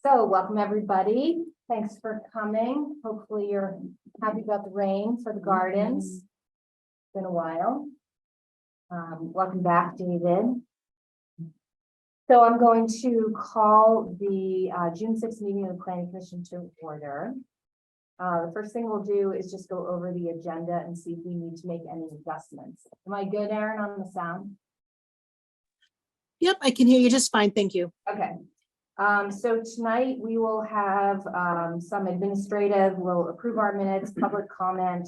So welcome, everybody. Thanks for coming. Hopefully you're happy about the rain for the gardens. It's been a while. Welcome back, David. So I'm going to call the June 6th meeting of the Planning Commission to order. The first thing we'll do is just go over the agenda and see if we need to make any adjustments. Am I good, Erin, on the sound? Yep, I can hear you just fine. Thank you. Okay. So tonight we will have some administrative, we'll approve our minutes, public comment.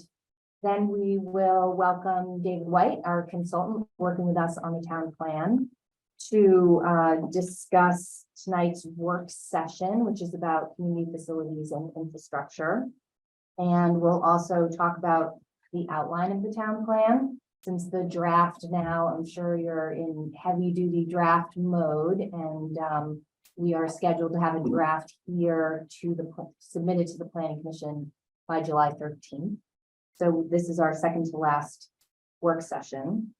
Then we will welcome David White, our consultant working with us on the town plan, to discuss tonight's work session, which is about community facilities and infrastructure. And we'll also talk about the outline of the town plan. Since the draft now, I'm sure you're in heavy duty draft mode, and we are scheduled to have a draft here submitted to the Planning Commission by July 13th. So this is our second to last work session.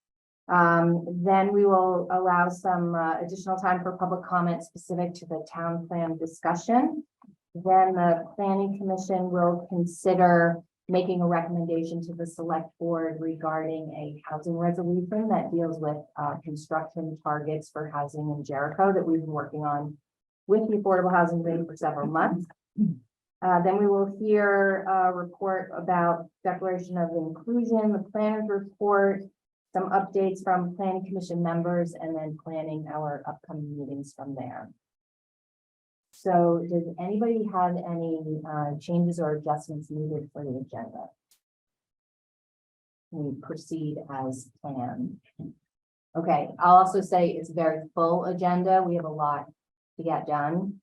Then we will allow some additional time for public comment specific to the town plan discussion. Then the Planning Commission will consider making a recommendation to the select board regarding a housing resolution that deals with construction targets for housing in Jericho that we've been working on with the Affordable Housing Committee for several months. Then we will hear a report about declaration of inclusion, the planner's report, some updates from Planning Commission members, and then planning our upcoming meetings from there. So does anybody have any changes or adjustments needed for the agenda? We proceed as planned. Okay, I'll also say it's a very full agenda. We have a lot to get done.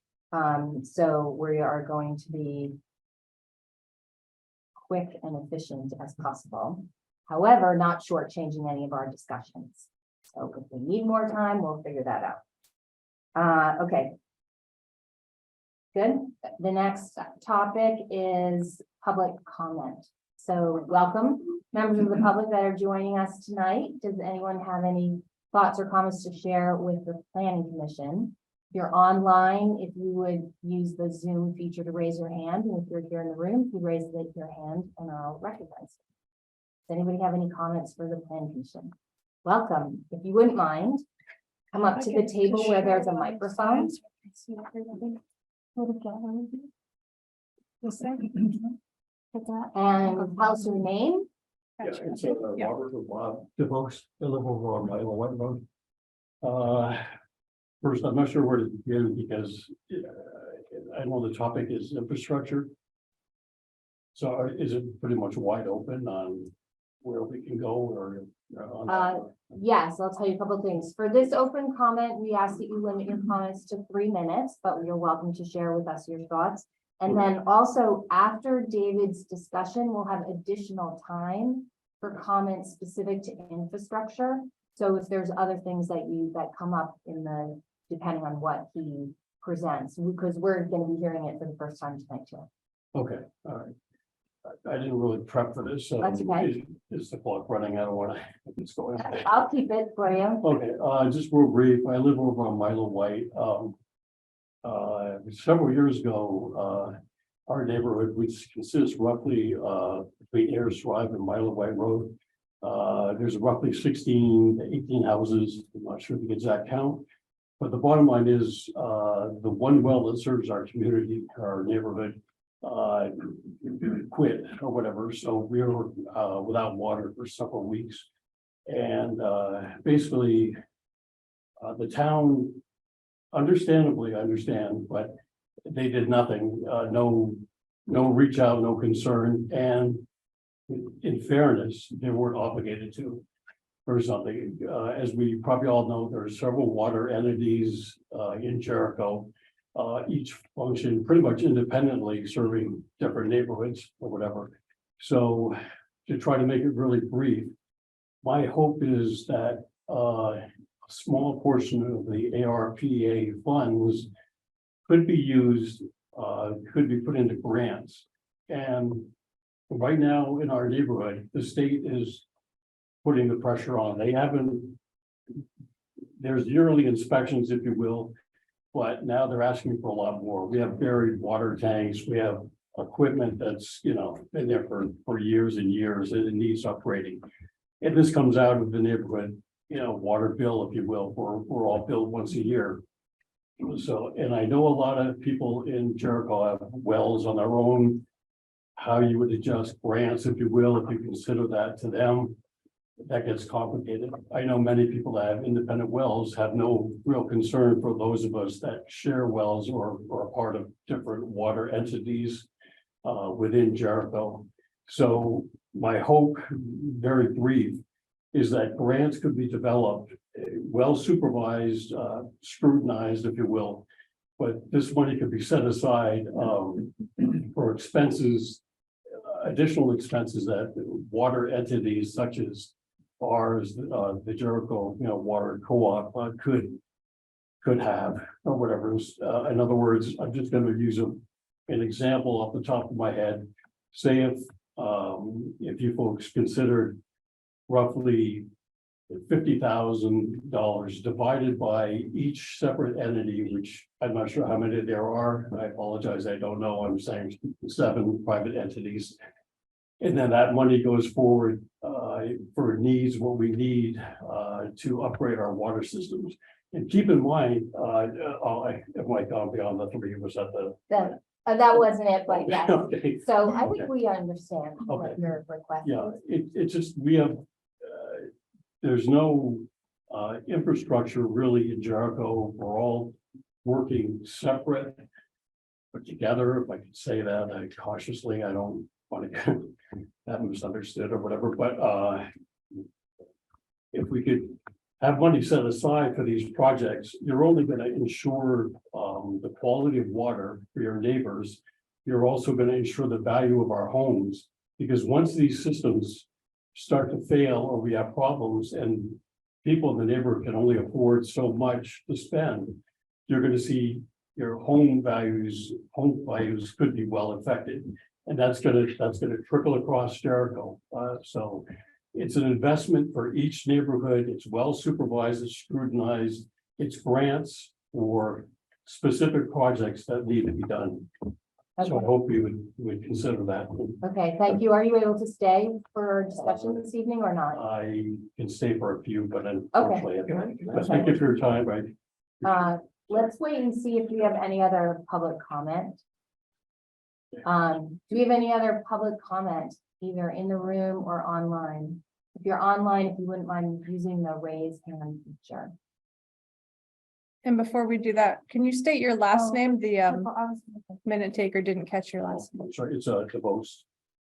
So we are going to be quick and efficient as possible. However, not shortchanging any of our discussions. So if we need more time, we'll figure that out. Okay. Good. The next topic is public comment. So welcome, members of the public that are joining us tonight. Does anyone have any thoughts or comments to share with the Planning Commission? If you're online, if you would use the Zoom feature to raise your hand, and if you're here in the room, you raise your hand and I'll recognize you. Does anybody have any comments for the Planning Commission? Welcome. If you wouldn't mind, come up to the table where there's a microphone. And tell us your name. Yeah, it's Robert DeVos, I live over on Liaison Road. First, I'm not sure where to begin because I know the topic is infrastructure. So is it pretty much wide open on where we can go or? Yes, I'll tell you a couple of things. For this open comment, we ask that you limit your comments to 3 minutes, but you're welcome to share with us your thoughts. And then also after David's discussion, we'll have additional time for comments specific to infrastructure. So if there's other things that come up depending on what he presents, because we're going to be hearing it for the first time tonight too. Okay, all right. I didn't really prep for this. So that's okay. Is the clock running? I don't want to. It's going. I'll keep it for you. Okay, just real brief. I live over on Milo White. Several years ago, our neighborhood, which consists roughly between Ayers Drive and Milo White Road, there's roughly 16 to 18 houses. I'm not sure the exact count, but the bottom line is the one well that serves our community, our neighborhood, quit or whatever. So we were without water for several weeks. And basically the town, understandably, I understand, but they did nothing, no reach out, no concern. And in fairness, they weren't obligated to or something. As we probably all know, there are several water entities in Jericho, each function pretty much independently, serving different neighborhoods or whatever. So to try to make it really brief, my hope is that a small portion of the ARPA funds could be used, could be put into grants. And right now in our neighborhood, the state is putting the pressure on. There's yearly inspections, if you will, but now they're asking for a lot more. We have buried water tanks, we have equipment that's, been there for years and years, and it needs upgrading. And this comes out of the neighborhood, water bill, if you will, we're all billed once a year. So, and I know a lot of people in Jericho have wells on their own. How you would adjust grants, if you will, if you consider that to them, that gets complicated. I know many people that have independent wells have no real concern for those of us that share wells or are part of different water entities within Jericho. So my hope, very brief, is that grants could be developed, well supervised, scrutinized, if you will. But this money could be set aside for expenses, additional expenses that water entities such as ours, the Jericho, water co-op could have, or whatever. In other words, I'm just going to use an example off the top of my head. Say if you folks considered roughly $50,000 divided by each separate entity, which I'm not sure how many there are. I apologize, I don't know. I'm saying 7 private entities. And then that money goes forward for needs, what we need to upgrade our water systems. And keep in mind, it might gone beyond the 3 was at the. That wasn't it, but yes. Okay. So I think we understand what Okay. your request Yeah, is. it's just, we have, there's no infrastructure really in Jericho. We're all working separate, but together, if I could say that, cautiously, I don't want to get that misunderstood or whatever, but if we could have money set aside for these projects, you're only going to ensure the quality of water for your neighbors. You're also going to ensure the value of our homes, because once these systems start to fail or we have problems and people in the neighborhood can only afford so much to spend, you're going to see your home values could be well affected. And that's going to trickle across Jericho. So it's an investment for each neighborhood. It's well supervised, it's scrutinized, it's grants for specific projects that need to be done. So I hope you would consider that. Okay, thank you. Are you able to stay for discussion this evening or not? I can stay for a few, but unfortunately, but thank you for your time. Let's wait and see if we have any other public comment. Do we have any other public comment, either in the room or online? If you're online, if you wouldn't mind using the raise hand feature. And before we do that, can you state your last name? The I was- minute taker didn't catch your last name. I'm sorry, it's a DeVost.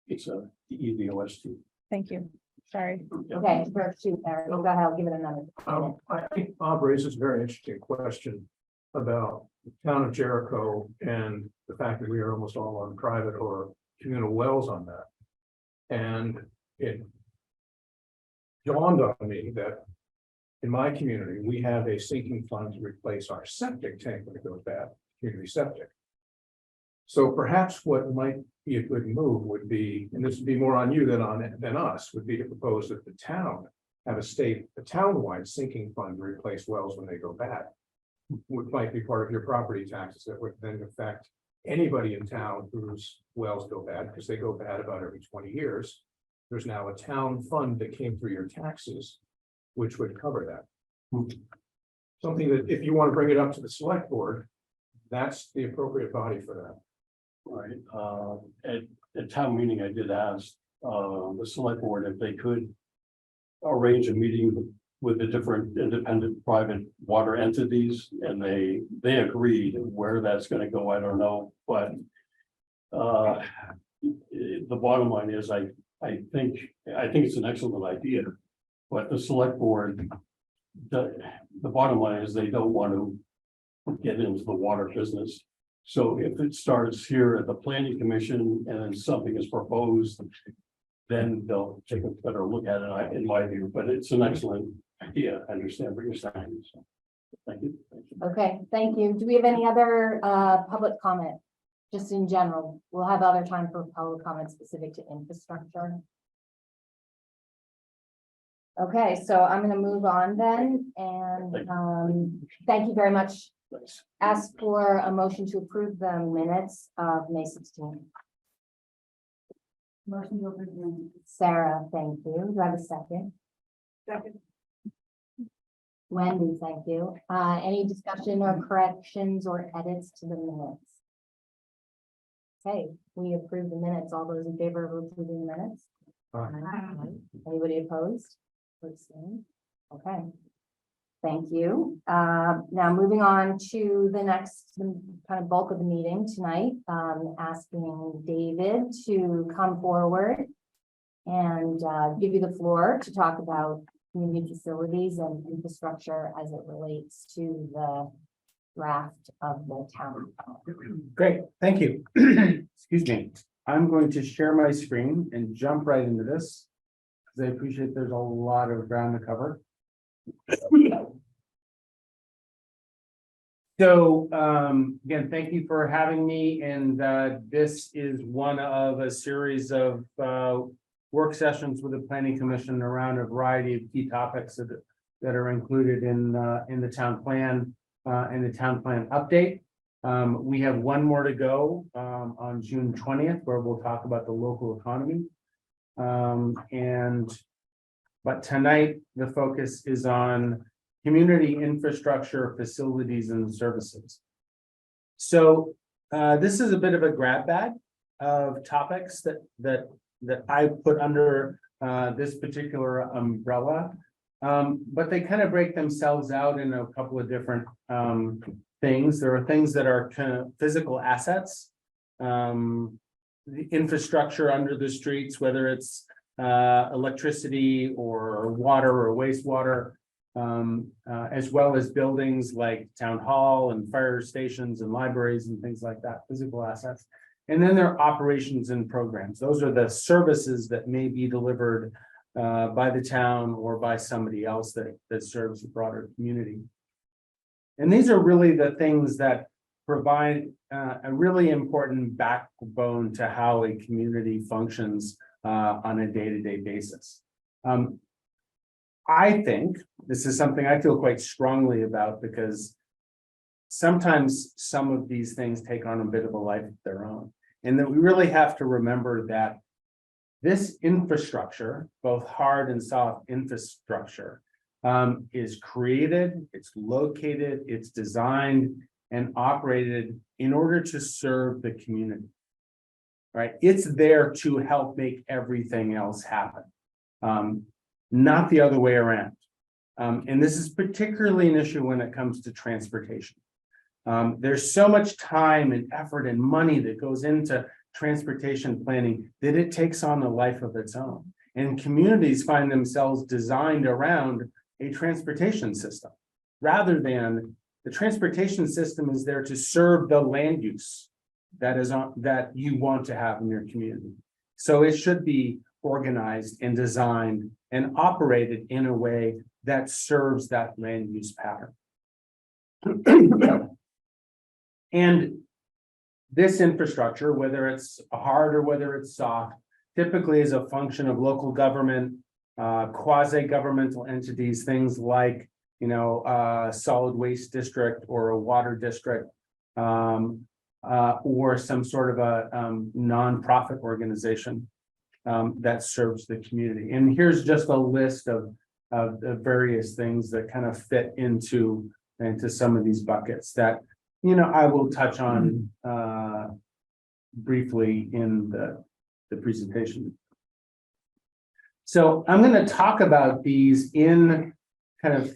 It's a DEVOST. Thank you. Sorry. Okay, shoot, Eric, go ahead, I'll give it another. I think Bob raises a very interesting question about the town of Jericho and the fact that we are almost all on private or communal wells on that. And it dawned on me that in my community, we have a sinking fund to replace our septic tank when it goes bad, community septic. So perhaps what might be a good move would be, and this would be more on you than us, would be to propose that the town have a town-wide sinking fund to replace wells when they go bad. Which might be part of your property taxes that would then affect anybody in town whose wells go bad, because they go bad about every 20 years. There's now a town fund that came through your taxes, which would cover that. Something that if you want to bring it up to the select board, that's the appropriate body for that. Right. At town meeting, I did ask the select board if they could arrange a meeting with the different independent private water entities, and they agreed. Where that's going to go, I don't know, but the bottom line is I think it's an excellent idea, but the select board, the bottom line is they don't want to get into the water business. So if it starts here at the planning commission and then something is proposed, then they'll take a better look at it, in my view, but it's an excellent idea. I understand what you're saying. So, thank you. Okay, thank you. Do we have any other public comment? Just in general, we'll have other time for public comment specific to infrastructure. Okay, so I'm going to move on then, and thank you very much, Nice. Ask for a motion to approve the minutes of May 16th. Motion to approve. Sarah, thank you. Do I have a second? Second. Wendy, thank you. Any discussion or corrections or edits to the minutes? Okay, we approve the minutes. All those in favor of approving the minutes? Aye. Anybody opposed? Or abstained? Okay. Thank you. Now moving on to the next kind of bulk of the meeting tonight, asking David to come forward and give you the floor to talk about community facilities and infrastructure as it relates to the draft of the town. Great, thank you. Excuse me. I'm going to share my screen and jump right into this, because I appreciate there's a lot of ground to cover. So again, thank you for having me, and this is one of a series of work sessions with the Planning Commission around a variety of key topics that are included in the town plan and the town plan update. We have one more to go on June 20th, where we'll talk about the local economy. But tonight, the focus is on community infrastructure, facilities, and services. So this is a bit of a grab bag of topics that I put under this particular umbrella. But they kind of break themselves out in a couple of different things. There are things that are kind of physical assets, the infrastructure under the streets, whether it's electricity or water or wastewater, as well as buildings like town hall and fire stations and libraries and things like that, physical assets. And then there are operations and programs. Those are the services that may be delivered by the town or by somebody else that serves the broader community. And these are really the things that provide a really important backbone to how a community functions on a day-to-day basis. I think this is something I feel quite strongly about, because sometimes some of these things take on a bit of a life of their own. And that we really have to remember that this infrastructure, both hard and soft infrastructure, is created, it's located, it's designed and operated in order to serve the community, right? It's there to help make everything else happen, not the other way around. And this is particularly an issue when it comes to transportation. There's so much time and effort and money that goes into transportation planning that it takes on a life of its own. And communities find themselves designed around a transportation system, rather than the transportation system is there to serve the land use that you want to have in your community. So it should be organized and designed and operated in a way that serves that land use pattern. And this infrastructure, whether it's hard or whether it's soft, typically is a function of local government, quasi-governmental entities, things like, solid waste district or a water district, or some sort of a nonprofit organization that serves the community. And here's just a list of the various things that kind of fit into some of these buckets that I will touch on briefly in the presentation. So I'm going to talk about these in kind of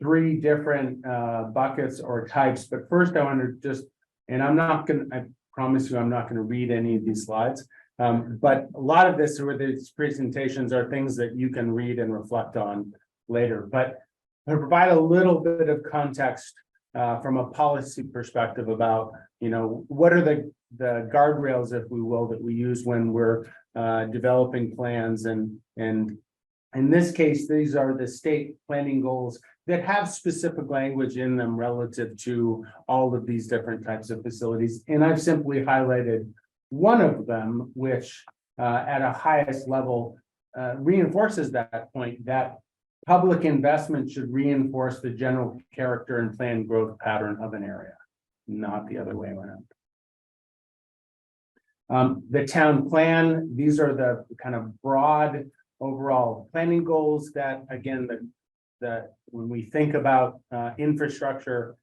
three different buckets or types. But first I want to just, and I promise you, I'm not going to read any of these slides. But a lot of this or these presentations are things that you can read and reflect on later. But to provide a little bit of context from a policy perspective about, what are the guardrails, if we will, that we use when we're developing plans. And in this case, these are the state planning goals that have specific language in them relative to all of these different types of facilities. And I've simply highlighted one of them, which at a highest level reinforces that point, that public investment should reinforce the general character and planned growth pattern of an area, not the other way around. The town plan, these are the kind of broad overall planning goals that, again, when we think about infrastructure,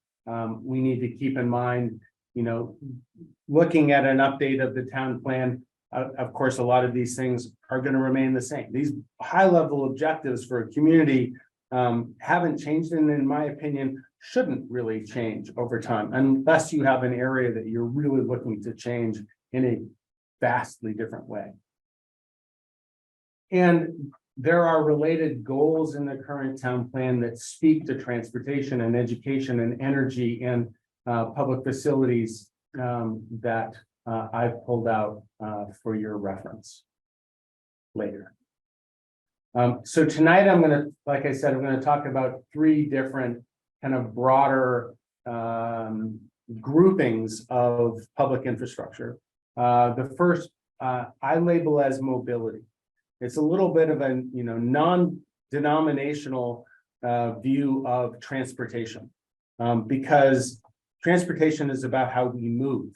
we need to keep in mind, looking at an update of the town plan. Of course, a lot of these things are going to remain the same. These high-level objectives for a community haven't changed, and in my opinion, shouldn't really change over time, unless you have an area that you're really looking to change in a vastly different way. And there are related goals in the current town plan that speak to transportation and education and energy and public facilities that I've pulled out for your reference later. So tonight I'm going to, like I said, I'm going to talk about 3 different kind of broader groupings of public infrastructure. The first I label as mobility. It's a little bit of a non-denominational view of transportation, because transportation is about how we move.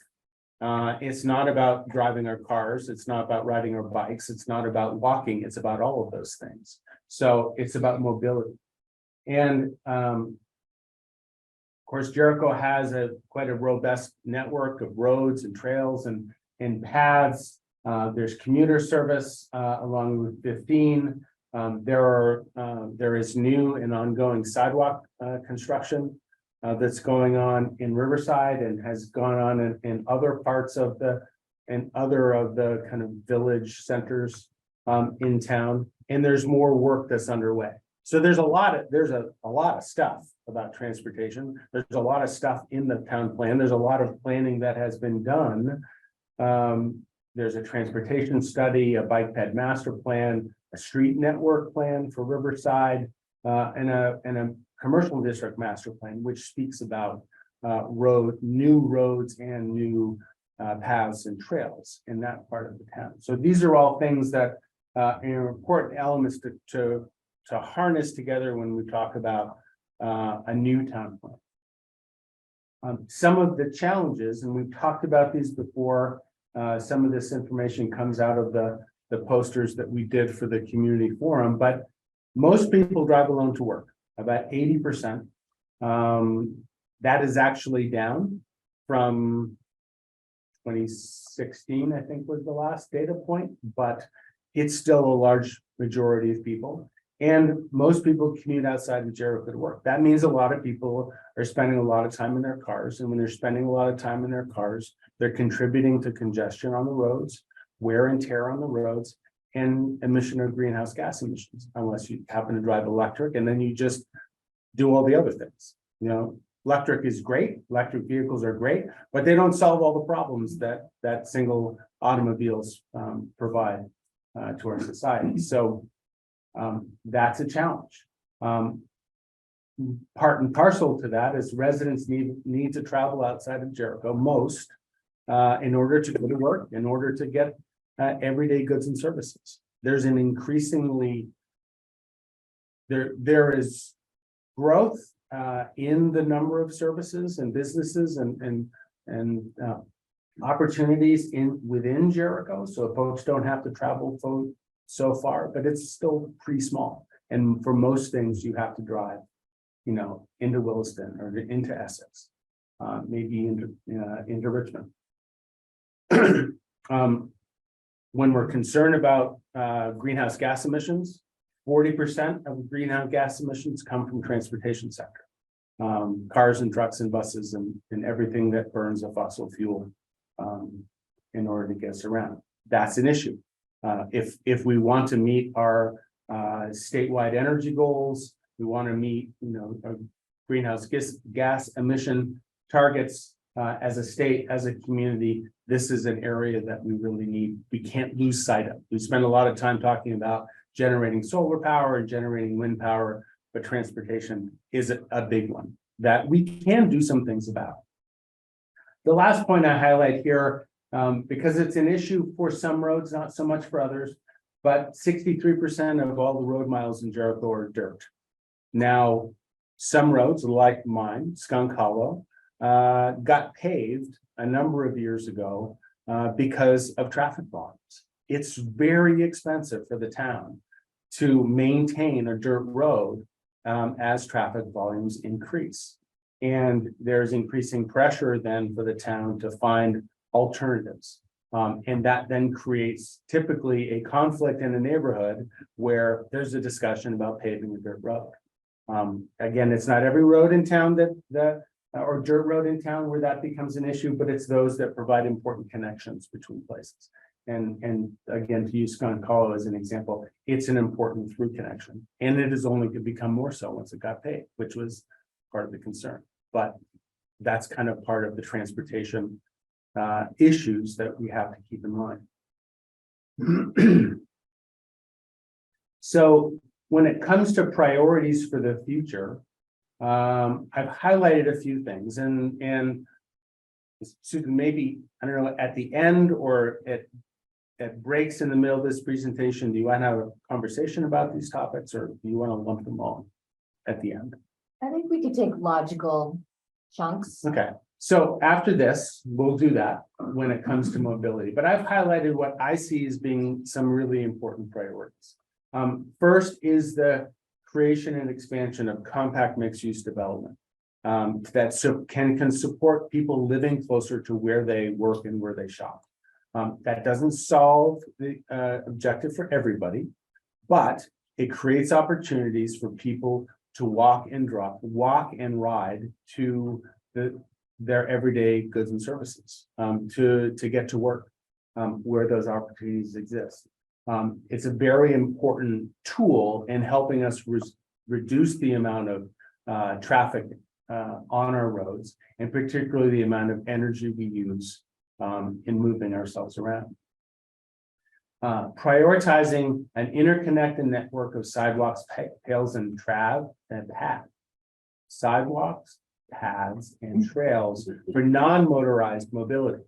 It's not about driving our cars. It's not about riding our bikes. It's not about walking. It's about all of those things. So it's about mobility. And of course, Jericho has quite a robust network of roads and trails and paths. There's commuter service along Route 15. There is new and ongoing sidewalk construction that's going on in Riverside and has gone on in other parts of the kind of village centers in town. And there's more work that's underway. So there's a lot of stuff about transportation. There's a lot of stuff in the town plan. There's a lot of planning that has been done. There's a transportation study, a bike ped master plan, a street network plan for Riverside, and a commercial district master plan, which speaks about new roads and new paths and trails in that part of the town. So these are all things that are important elements to harness together when we talk about a new town plan. Some of the challenges, and we've talked about these before, some of this information comes out of the posters that we did for the community forum, but most people drive alone to work, about 80%. That is actually down from 2016, I think was the last data point, but it's still a large majority of people. And most people commute outside of Jericho to work. That means a lot of people are spending a lot of time in their cars. And when they're spending a lot of time in their cars, they're contributing to congestion on the roads, wear and tear on the roads, and emission of greenhouse gas emissions, unless you happen to drive electric, and then you just do all the other things. Electric is great, electric vehicles are great, but they don't solve all the problems that single automobiles provide to our society. So that's a challenge. Part and parcel to that is residents need to travel outside of Jericho, most, in order to go to work, in order to get everyday goods and services. There's an increasingly, there is growth in the number of services and businesses and opportunities within Jericho. So folks don't have to travel so far, but it's still pretty small. And for most things, you have to drive, into Williston or into Essex, maybe into Richmond. When we're concerned about greenhouse gas emissions, 40% of greenhouse gas emissions come from transportation sector, cars and trucks and buses and everything that burns a fossil fuel in order to get us around. That's an issue. If we want to meet our statewide energy goals, we want to meet, greenhouse gas emission targets as a state, as a community, this is an area that we really need. We can't lose sight of. We spend a lot of time talking about generating solar power and generating wind power, but transportation is a big one that we can do some things about. The last point I highlight here, because it's an issue for some roads, not so much for others, but 63% of all the road miles in Jericho are dirt. Now, some roads like mine, Skunk Hollow, got paved a number of years ago because of traffic volumes. It's very expensive for the town to maintain a dirt road as traffic volumes increase. And there's increasing pressure then for the town to find alternatives. And that then creates typically a conflict in a neighborhood where there's a discussion about paving a dirt road. Again, it's not every road in town or dirt road in town where that becomes an issue, but it's those that provide important connections between places. And again, to use Skunk Hollow as an example, it's an important through connection, and it is only to become more so once it got paved, which was part of the concern. But that's kind of part of the transportation issues that we have to keep in mind. So when it comes to priorities for the future, I've highlighted a few things, and Susan, maybe, I don't know, at the end or at breaks in the middle of this presentation, do you want to have a conversation about these topics, or do you want to lump them all at the end? I think we could take logical chunks. Okay, so after this, we'll do that when it comes to mobility, but I've highlighted what I see as being some really important priorities. First is the creation and expansion of compact mixed-use development that can support people living closer to where they work and where they shop. That doesn't solve the objective for everybody, but it creates opportunities for people to walk and ride to their everyday goods and services, to get to work where those opportunities exist. It's a very important tool in helping us reduce the amount of traffic on our roads, and particularly the amount of energy we use in moving ourselves around. Prioritizing an interconnected network of sidewalks, paths, and paths. Sidewalks, paths, and trails for non-motorized mobility,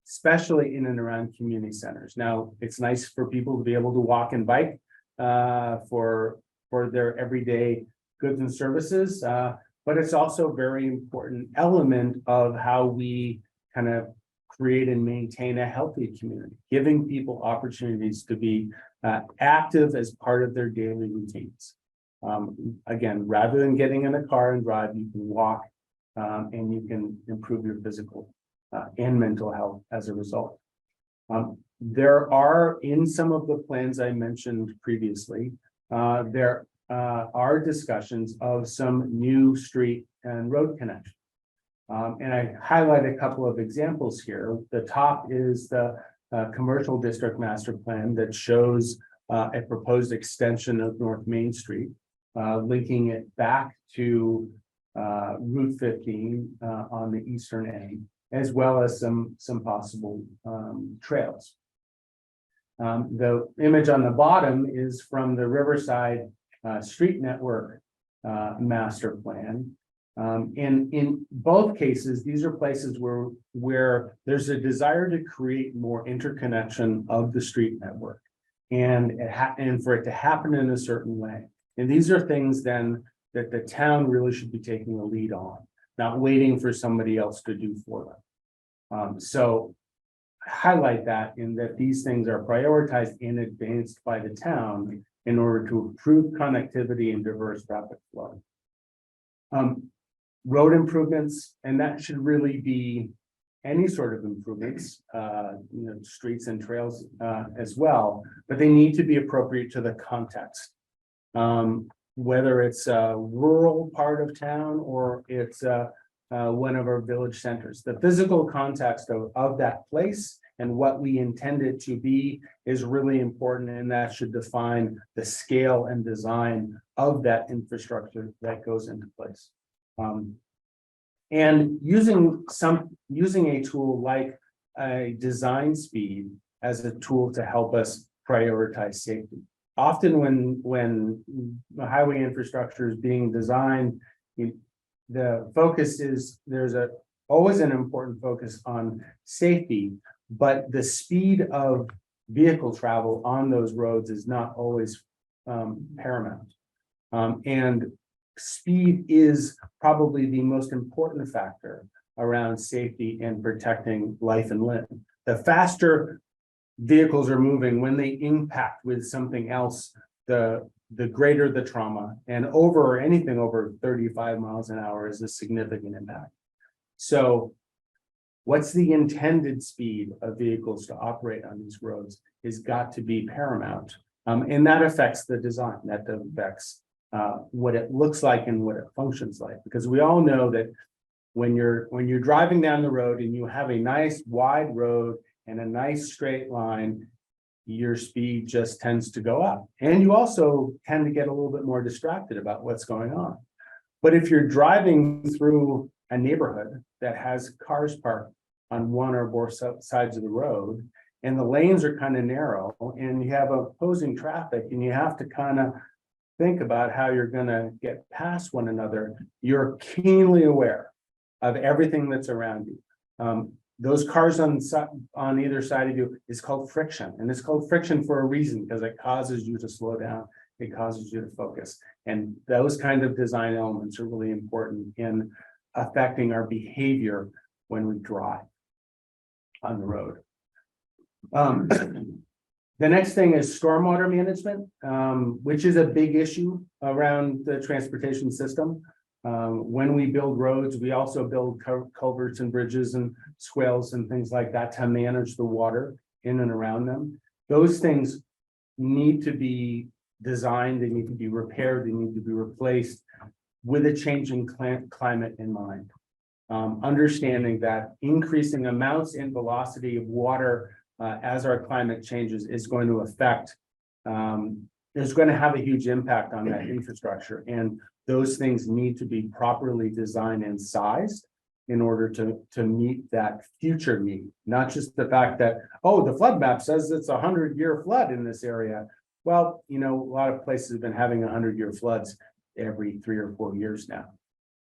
especially in and around community centers. Now, it's nice for people to be able to walk and bike for their everyday goods and services, but it's also a very important element of how we kind of create and maintain a healthy community, giving people opportunities to be active as part of their daily routines. Again, rather than getting in a car and drive, you can walk and you can improve your physical and mental health as a result. There are, in some of the plans I mentioned previously, there are discussions of some new street and road connections. And I highlight a couple of examples here. The top is the commercial district master plan that shows a proposed extension of North Main Street, linking it back to Route 15 on the eastern end, as well as some possible trails. The image on the bottom is from the Riverside Street Network master plan. In both cases, these are places where there's a desire to create more interconnection of the street network, and for it to happen in a certain way. And these are things then that the town really should be taking a lead on, not waiting for somebody else to do for them. So highlight that in that these things are prioritized and advanced by the town in order to improve connectivity and diverse traffic flow. Road improvements, and that should really be any sort of improvements, streets and trails as well, but they need to be appropriate to the context. Whether it's a rural part of town or it's one of our village centers, the physical context of that place and what we intend it to be is really important, and that should define the scale and design of that infrastructure that goes into place. And using a tool like a design speed as a tool to help us prioritize safety. Often when the highway infrastructure is being designed, the focus is there's always an important focus on safety, but the speed of vehicle travel on those roads is not always paramount. And speed is probably the most important factor around safety and protecting life and limb. The faster vehicles are moving, when they impact with something else, the greater the trauma, and anything over 35 miles an hour is a significant impact. So what's the intended speed of vehicles to operate on these roads has got to be paramount. And that affects the design, that affects what it looks like and what it functions like, because we all know that when you're driving down the road and you have a nice wide road and a nice straight line, your speed just tends to go up. And you also tend to get a little bit more distracted about what's going on. But if you're driving through a neighborhood that has cars parked on one or both sides of the road, and the lanes are kind of narrow, and you have opposing traffic, and you have to kind of think about how you're going to get past one another, you're keenly aware of everything that's around you. Those cars on either side of you is called friction, and it's called friction for a reason, because it causes you to slow down, it causes you to focus. And those kind of design elements are really important in affecting our behavior when we drive on the road. The next thing is stormwater management, which is a big issue around the transportation system. When we build roads, we also build culverts and bridges and swales and things like that to manage the water in and around them. Those things need to be designed, they need to be repaired, they need to be replaced with a changing climate in mind. Understanding that increasing amounts in velocity of water as our climate changes is going to affect, is going to have a huge impact on that infrastructure. And those things need to be properly designed and sized in order to meet that future need. Not just the fact that, oh, the flood map says it's a 100-year flood in this area. Well, you know, a lot of places have been having 100-year floods every 3 or 4 years now.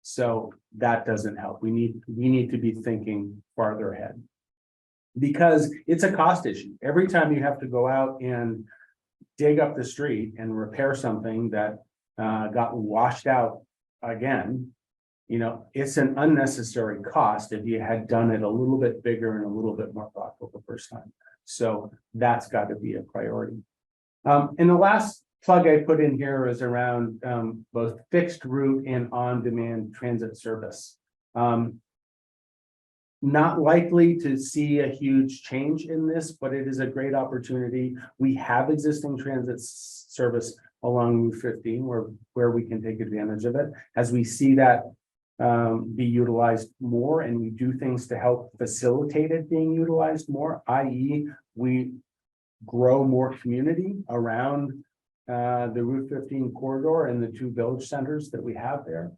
So that doesn't help. We need to be thinking farther ahead, because it's a cost issue. Every time you have to go out and dig up the street and repair something that got washed out again, you know, it's an unnecessary cost if you had done it a little bit bigger and a little bit more thoughtful the first time. So that's got to be a priority. And the last plug I put in here is around both fixed route and on-demand transit service. Not likely to see a huge change in this, but it is a great opportunity. We have existing transit service along Route 15 where we can take advantage of it. As we see that be utilized more, and we do things to help facilitate it being utilized more, i.e. we grow more community around the Route 15 corridor and the 2 village centers that we have there,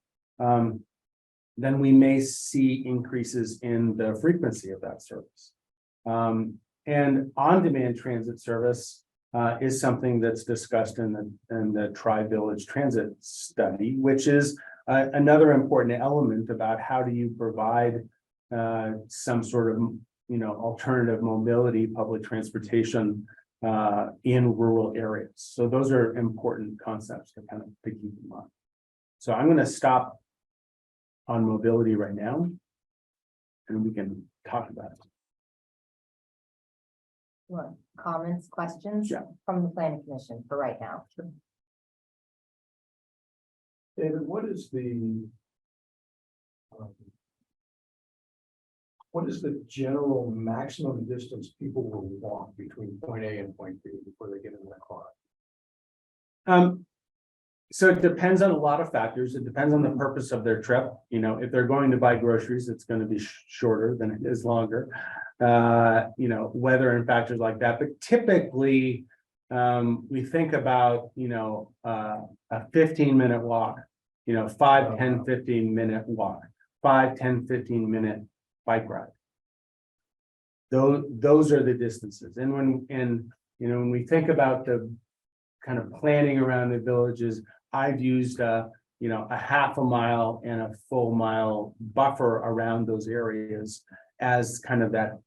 then we may see increases in the frequency of that service. And on-demand transit service is something that's discussed in the Tri-Village Transit Study, which is another important element about how do you provide some sort of, you know, alternative mobility, public transportation in rural areas. So those are important concepts to kind of keep in mind. So I'm going to stop on mobility right now, and we can talk about it. What, comments, questions? Yeah. From the planning commission for right now? David, what is the general maximum distance people will walk between point A and point B before they get in their car? So it depends on a lot of factors. It depends on the purpose of their trip. You know, if they're going to buy groceries, it's going to be shorter than it is longer. You know, weather and factors like that. But typically, we think about, you know, a 15-minute walk, you know, 5, 10, 15-minute walk, 5, 10, 15-minute bike ride. Those are the distances. And you know, when we think about the kind of planning around the villages, I've used you know, a half a mile and a full mile buffer around those areas as kind of that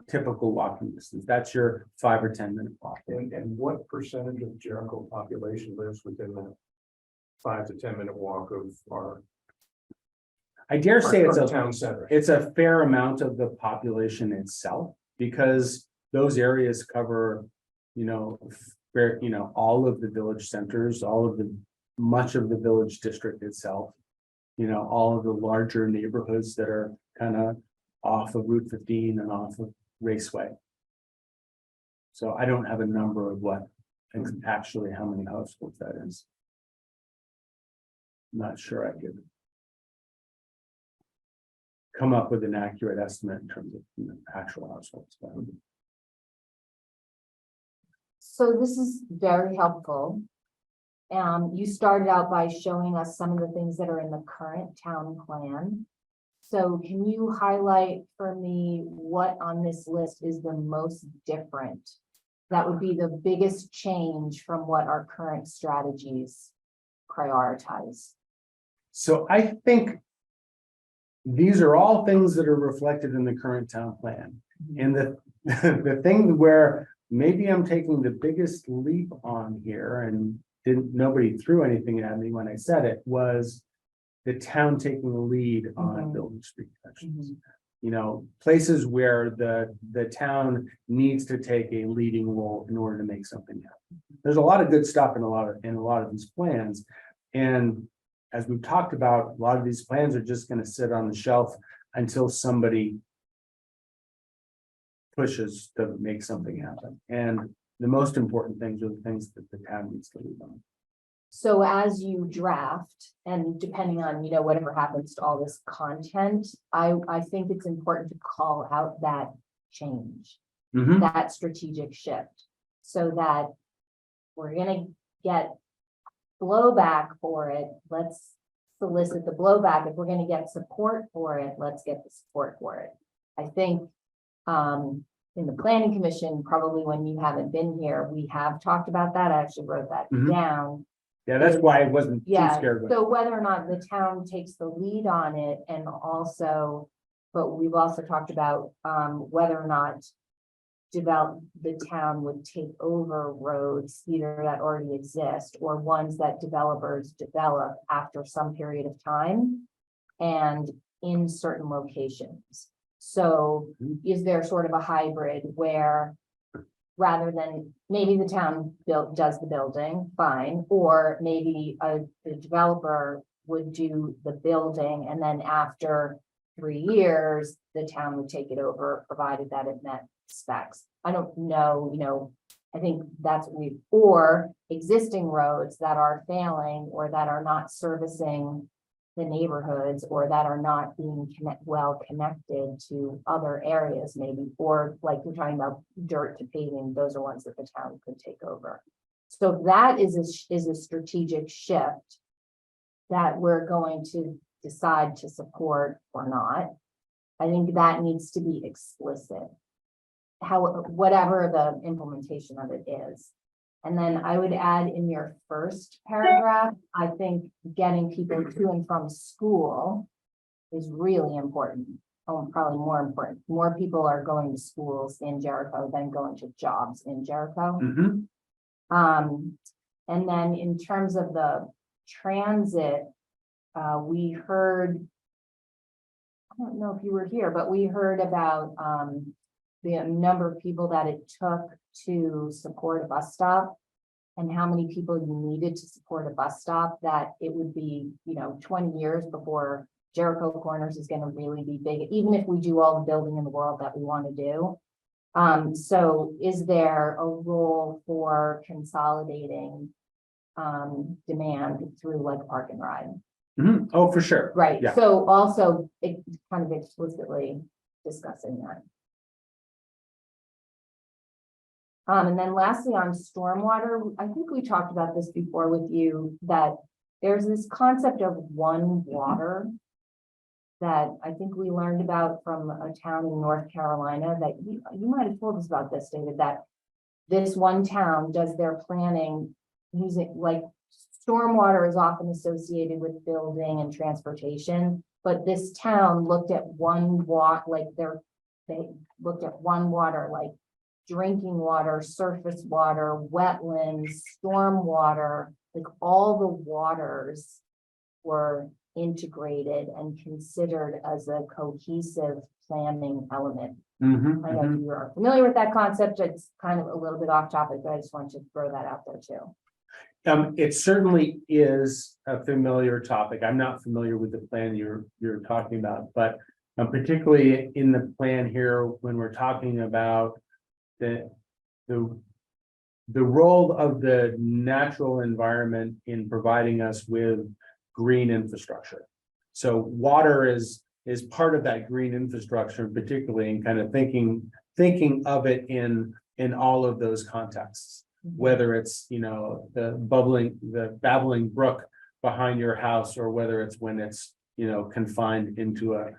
typical walking distance. That's your 5 or 10 minute walk. And what percentage of Jericho population lives within that? 5 to 10 minute walk of our I dare say it's current a, town center. it's a fair amount of the population itself, because those areas cover, all of the village centers, much of the village district itself. All of the larger neighborhoods that are kind of off of Route 15 and off of Raceway. So I don't have a number of actually how many households that is. Not sure I could come up with an accurate estimate in terms of actual households. But So this is very helpful. You started out by showing us some of the things that are in the current town plan. So can you highlight for me what on this list is the most different? That would be the biggest change from what our current strategies prioritize. So I think these are all things that are reflected in the current town plan. And the thing where maybe I'm taking the biggest leap on here, and nobody threw anything at me when I said it, was the town taking the lead on building street connections. Places where the town needs to take a leading role in order to make something happen. There's a lot of good stuff in a lot of these plans. And as we've talked about, a lot of these plans are just going to sit on the shelf until somebody pushes to make something happen. And the most important things are the things that the town needs to lead on. So as you draft, and depending on, whatever happens to all this content, I think it's important to call out that change, that strategic shift, so that we're gonna get blowback for it. Let's solicit the blowback. If we're gonna get support for it, let's get the support for it. I think in the planning commission, probably when you haven't been here, we have talked about that. I actually wrote that down. Yeah, that's why I wasn't too scared. So whether or not the town takes the lead on it, and also, but we've also talked about whether or not the town would take over roads either that already exist or ones that developers develop after some period of time and in certain locations. So is there sort of a hybrid where rather than maybe the town does the building, fine, or maybe the developer would do the building and then after 3 years, the town would take it over, provided that it met specs. I don't know, I think that's or existing roads that are failing or that are not servicing the neighborhoods or that are not being well connected to other areas maybe, or like we're talking about dirt to paving, those are ones that the town could take over. So that is a strategic shift that we're going to decide to support or not. I think that needs to be explicit, whatever the implementation of it is. And then I would add in your first paragraph, I think getting people to and from school is really important. Oh, probably more important. More people are going to schools in Jericho than going to jobs in Jericho. And then in terms of the transit, we heard, I don't know if you were here, but we heard about the number of people that it took to support a bus stop and how many people you needed to support a bus stop, that it would be, 20 years before Jericho Corners is going to really be big, even if we do all the building in the world that we want to do. So is there a role for consolidating demand through like park and ride? Oh, for sure. Right. Yeah. So also kind of explicitly discussing that. And then lastly, on stormwater, I think we talked about this before with you, that there's this concept of one water that I think we learned about from a town in North Carolina that you might have told us about this, David, that this one town does their planning using like stormwater is often associated with building and transportation, but this town looked at one water, like they looked at one water, like drinking water, surface water, wetlands, storm water, like all the waters were integrated and considered as a cohesive planning element. Mhm, I know mhm. you are familiar with that concept. It's kind of a little bit off topic, but I just wanted to throw that out there too. It certainly is a familiar topic. I'm not familiar with the plan you're talking about, but particularly in the plan here, when we're talking about the role of the natural environment in providing us with green infrastructure. So water is part of that green infrastructure, particularly in kind of thinking of it in all of those contexts. Whether it's, the babbling brook behind your house, or whether it's when it's, confined into a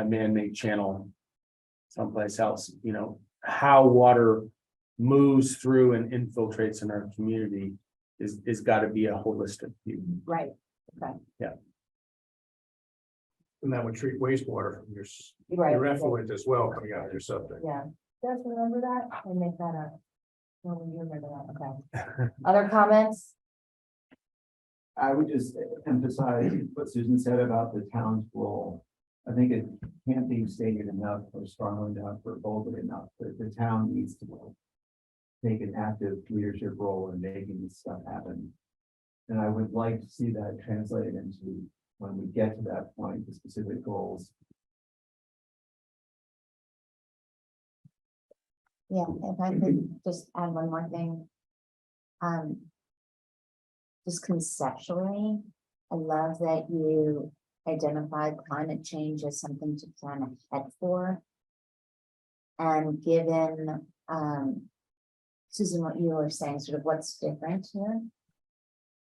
man-made channel someplace else, how water moves through and infiltrates in our community is got to be a holistic view. Right, okay. And that would treat wastewater from Right. your effluent as well, coming out of your septic. Yeah, you guys remember that? I make that up. No, you remember that, okay. Other comments? I would just emphasize what Susan said about the town's role. I think it can't be stated enough or strongly enough or boldly enough that the town needs to take an active leadership role in making this stuff happen. And I would like to see that translated into, when we get to that point, the specific goals. Yeah, if I could just add one more thing. Just conceptually, I love that you identified climate change as something to plan ahead for. And given, Susan, what you were saying, sort of what's different here?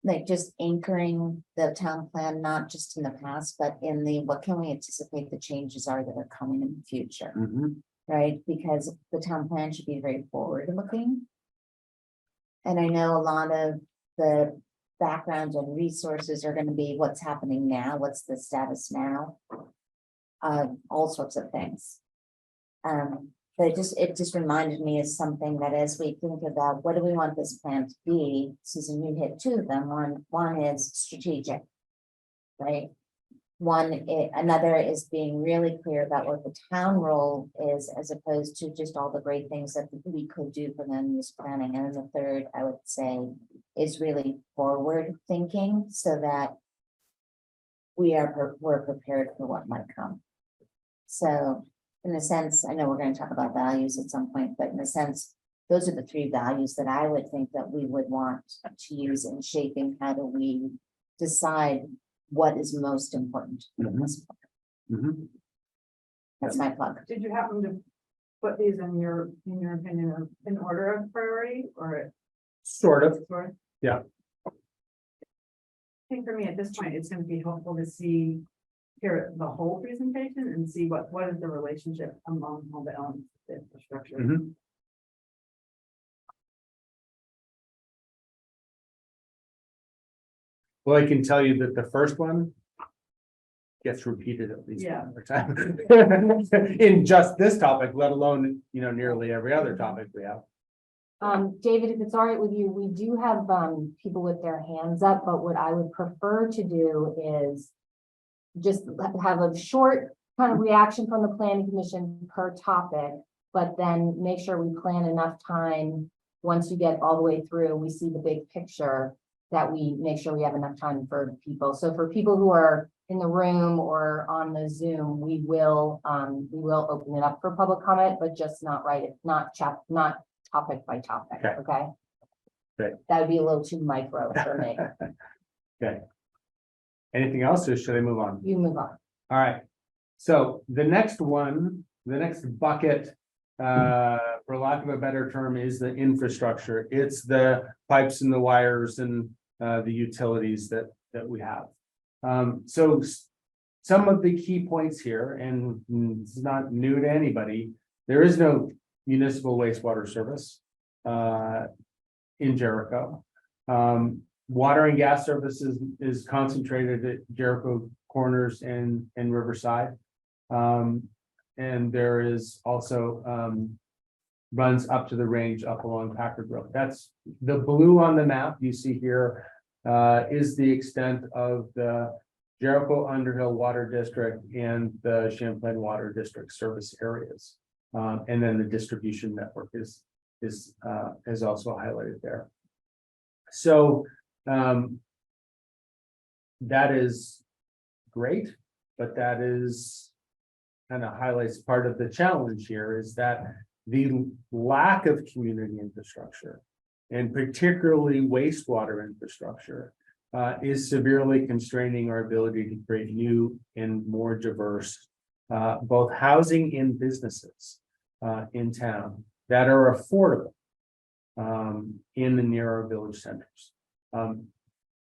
Like just anchoring the town plan, not just in the past, but in the, what can we anticipate the changes are that are coming in the future? Mhm. Right, because the town plan should be very forward looking. And I know a lot of the background and resources are gonna be what's happening now, what's the status now? All sorts of things. But it just reminded me of something that as we think about what do we want this plan to be, Susan, you hit two of them. One is strategic, right? Another is being really clear about what the town role is, as opposed to just all the great things that we could do for land use planning. And then the third, I would say, is really forward thinking so that we're prepared for what might come. So in a sense, I know we're going to talk about values at some point, but in a sense, those are the three values that I would think that we would want to use in shaping how do we decide what is most important. Mhm. That's my plug. Did you happen to put these in your opinion, in order of priority or? Sort of. Or? Yeah. I think for me at this point, it's gonna be helpful to see, hear the whole presentation and see what is the relationship among all the elements of the infrastructure. Mhm. Well, I can tell you that the first one gets repeated at least Yeah. one more time in just this topic, let alone, nearly every other topic we have. David, if it's all right with you, we do have people with their hands up, but what I would prefer to do is just have a short kind of reaction from the planning commission per topic, but then make sure we plan enough time. Once you get all the way through, we see the big picture, that we make sure we have enough time for people. So for people who are in the room or on the Zoom, we will open it up for public comment, but just not topic by topic, Okay. okay? Great. That would be a little too micro for me. Okay. Anything else, or should I move on? You move on. All right. So the next one, the next bucket, for lack of a better term, is the infrastructure. It's the pipes and the wires and the utilities that we have. So some of the key points here, and it's not new to anybody, there is no municipal wastewater service in Jericho. Water and gas services is concentrated at Jericho Corners and Riverside. And there is also runs up to the range up along Packard Road. That's the blue on the map you see here, is the extent of the Jericho Underhill Water District and the Champlain Water District service areas. And then the distribution network is also highlighted there. So that is great, but that is kind of highlights part of the challenge here is that the lack of community infrastructure and particularly wastewater infrastructure is severely constraining our ability to create new and more diverse both housing and businesses in town that are affordable in the near our village centers.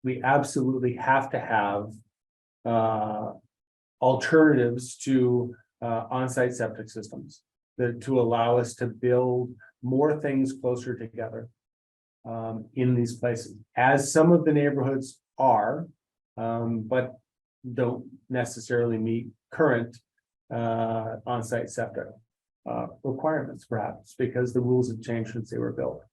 We absolutely have to have alternatives to on-site septic systems to allow us to build more things closer together in these places, as some of the neighborhoods are, but don't necessarily meet current on-site septic requirements, perhaps because the rules have changed since they were built.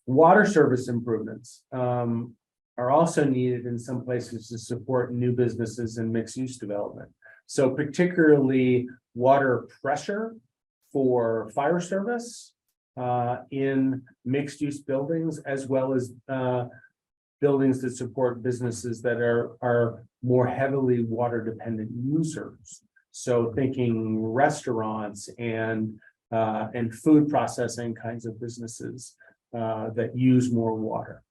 Water service improvements are also needed in some places to support new businesses and mixed-use development. So particularly water pressure for fire service in mixed-use buildings, as well as buildings that support businesses that are more heavily water-dependent users. So thinking restaurants and food processing kinds of businesses that use more water.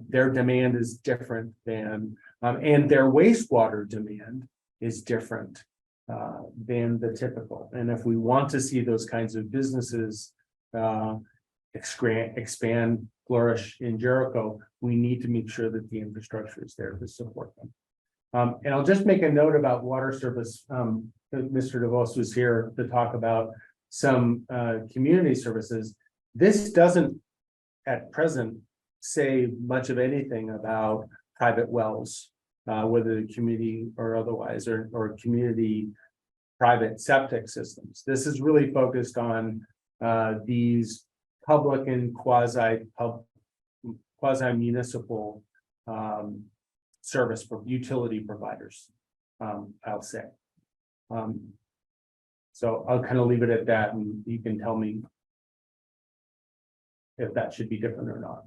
Their demand is different than, and their wastewater demand is different than the typical. And if we want to see those kinds of businesses expand, flourish in Jericho, we need to make sure that the infrastructure is there to support them. And I'll just make a note about water service. Mr. DeVos was here to talk about some community services. This doesn't at present say much of anything about private wells, whether the community or otherwise, or community private septic systems. This is really focused on these public and quasi municipal service for utility providers, I'll say. So I'll kind of leave it at that, and you can tell me if that should be different or not.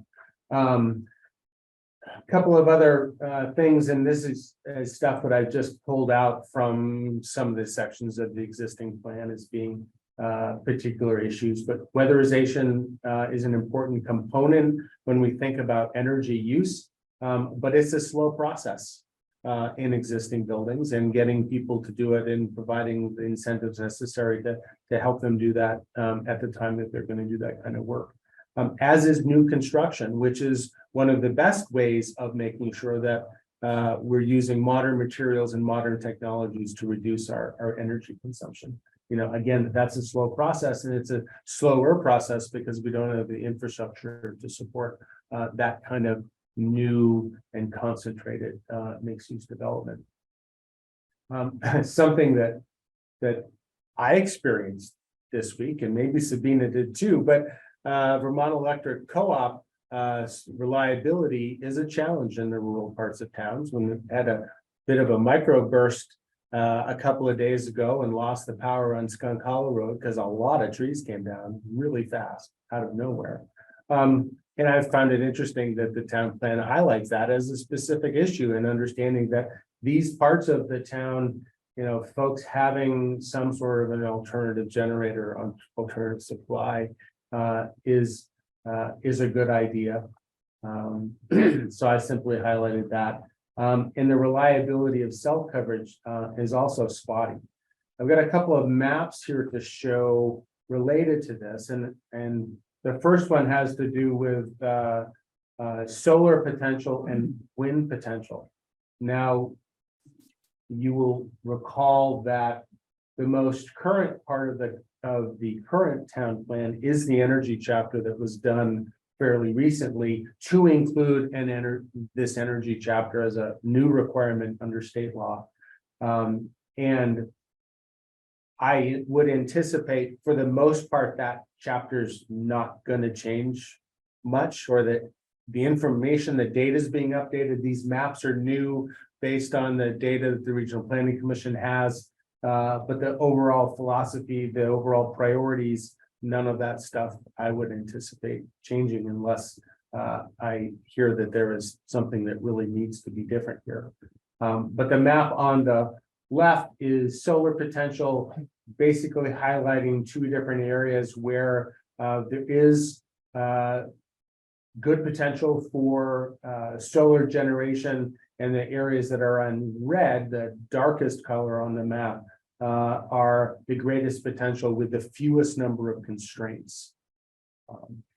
A couple of other things, and this is stuff that I've just pulled out from some of the sections of the existing plan as being particular issues, but weatherization is an important component when we think about energy use, but it's a slow process in existing buildings, and getting people to do it and providing the incentives necessary to help them do that at the time that they're going to do that kind of work. As is new construction, which is one of the best ways of making sure that we're using modern materials and modern technologies to reduce our energy consumption. You know, again, that's a slow process, and it's a slower process because we don't have the infrastructure to support that kind of new and concentrated mixed-use development. Something that I experienced this week, and maybe Sabina did too, but Vermont Electric Co-op reliability is a challenge in the rural parts of towns. When we had a bit of a microburst a couple of days ago and lost the power on Skunk Hollow Road because a lot of trees came down really fast out of nowhere. And I found it interesting that the town plan highlights that as a specific issue, and understanding that these parts of the town, you know, folks having some sort of an alternative generator on alternative supply is a good idea. So I simply highlighted that. And the reliability of cell coverage is also spotty. I've got a couple of maps here to show related to this, and the first one has to do with solar potential and wind potential. Now, you will recall that the most current part of the current town plan is the energy chapter that was done fairly recently to include this energy chapter as a new requirement under state law. And I would anticipate for the most part that chapter's not gonna change much, or that the information, the data is being updated. These maps are new based on the data that the Regional Planning Commission has. But the overall philosophy, the overall priorities, none of that stuff I would anticipate changing unless I hear that there is something that really needs to be different here. But the map on the left is solar potential, basically highlighting two different areas where there is good potential for solar generation, and the areas that are on red, the darkest color on the map, are the greatest potential with the fewest number of constraints.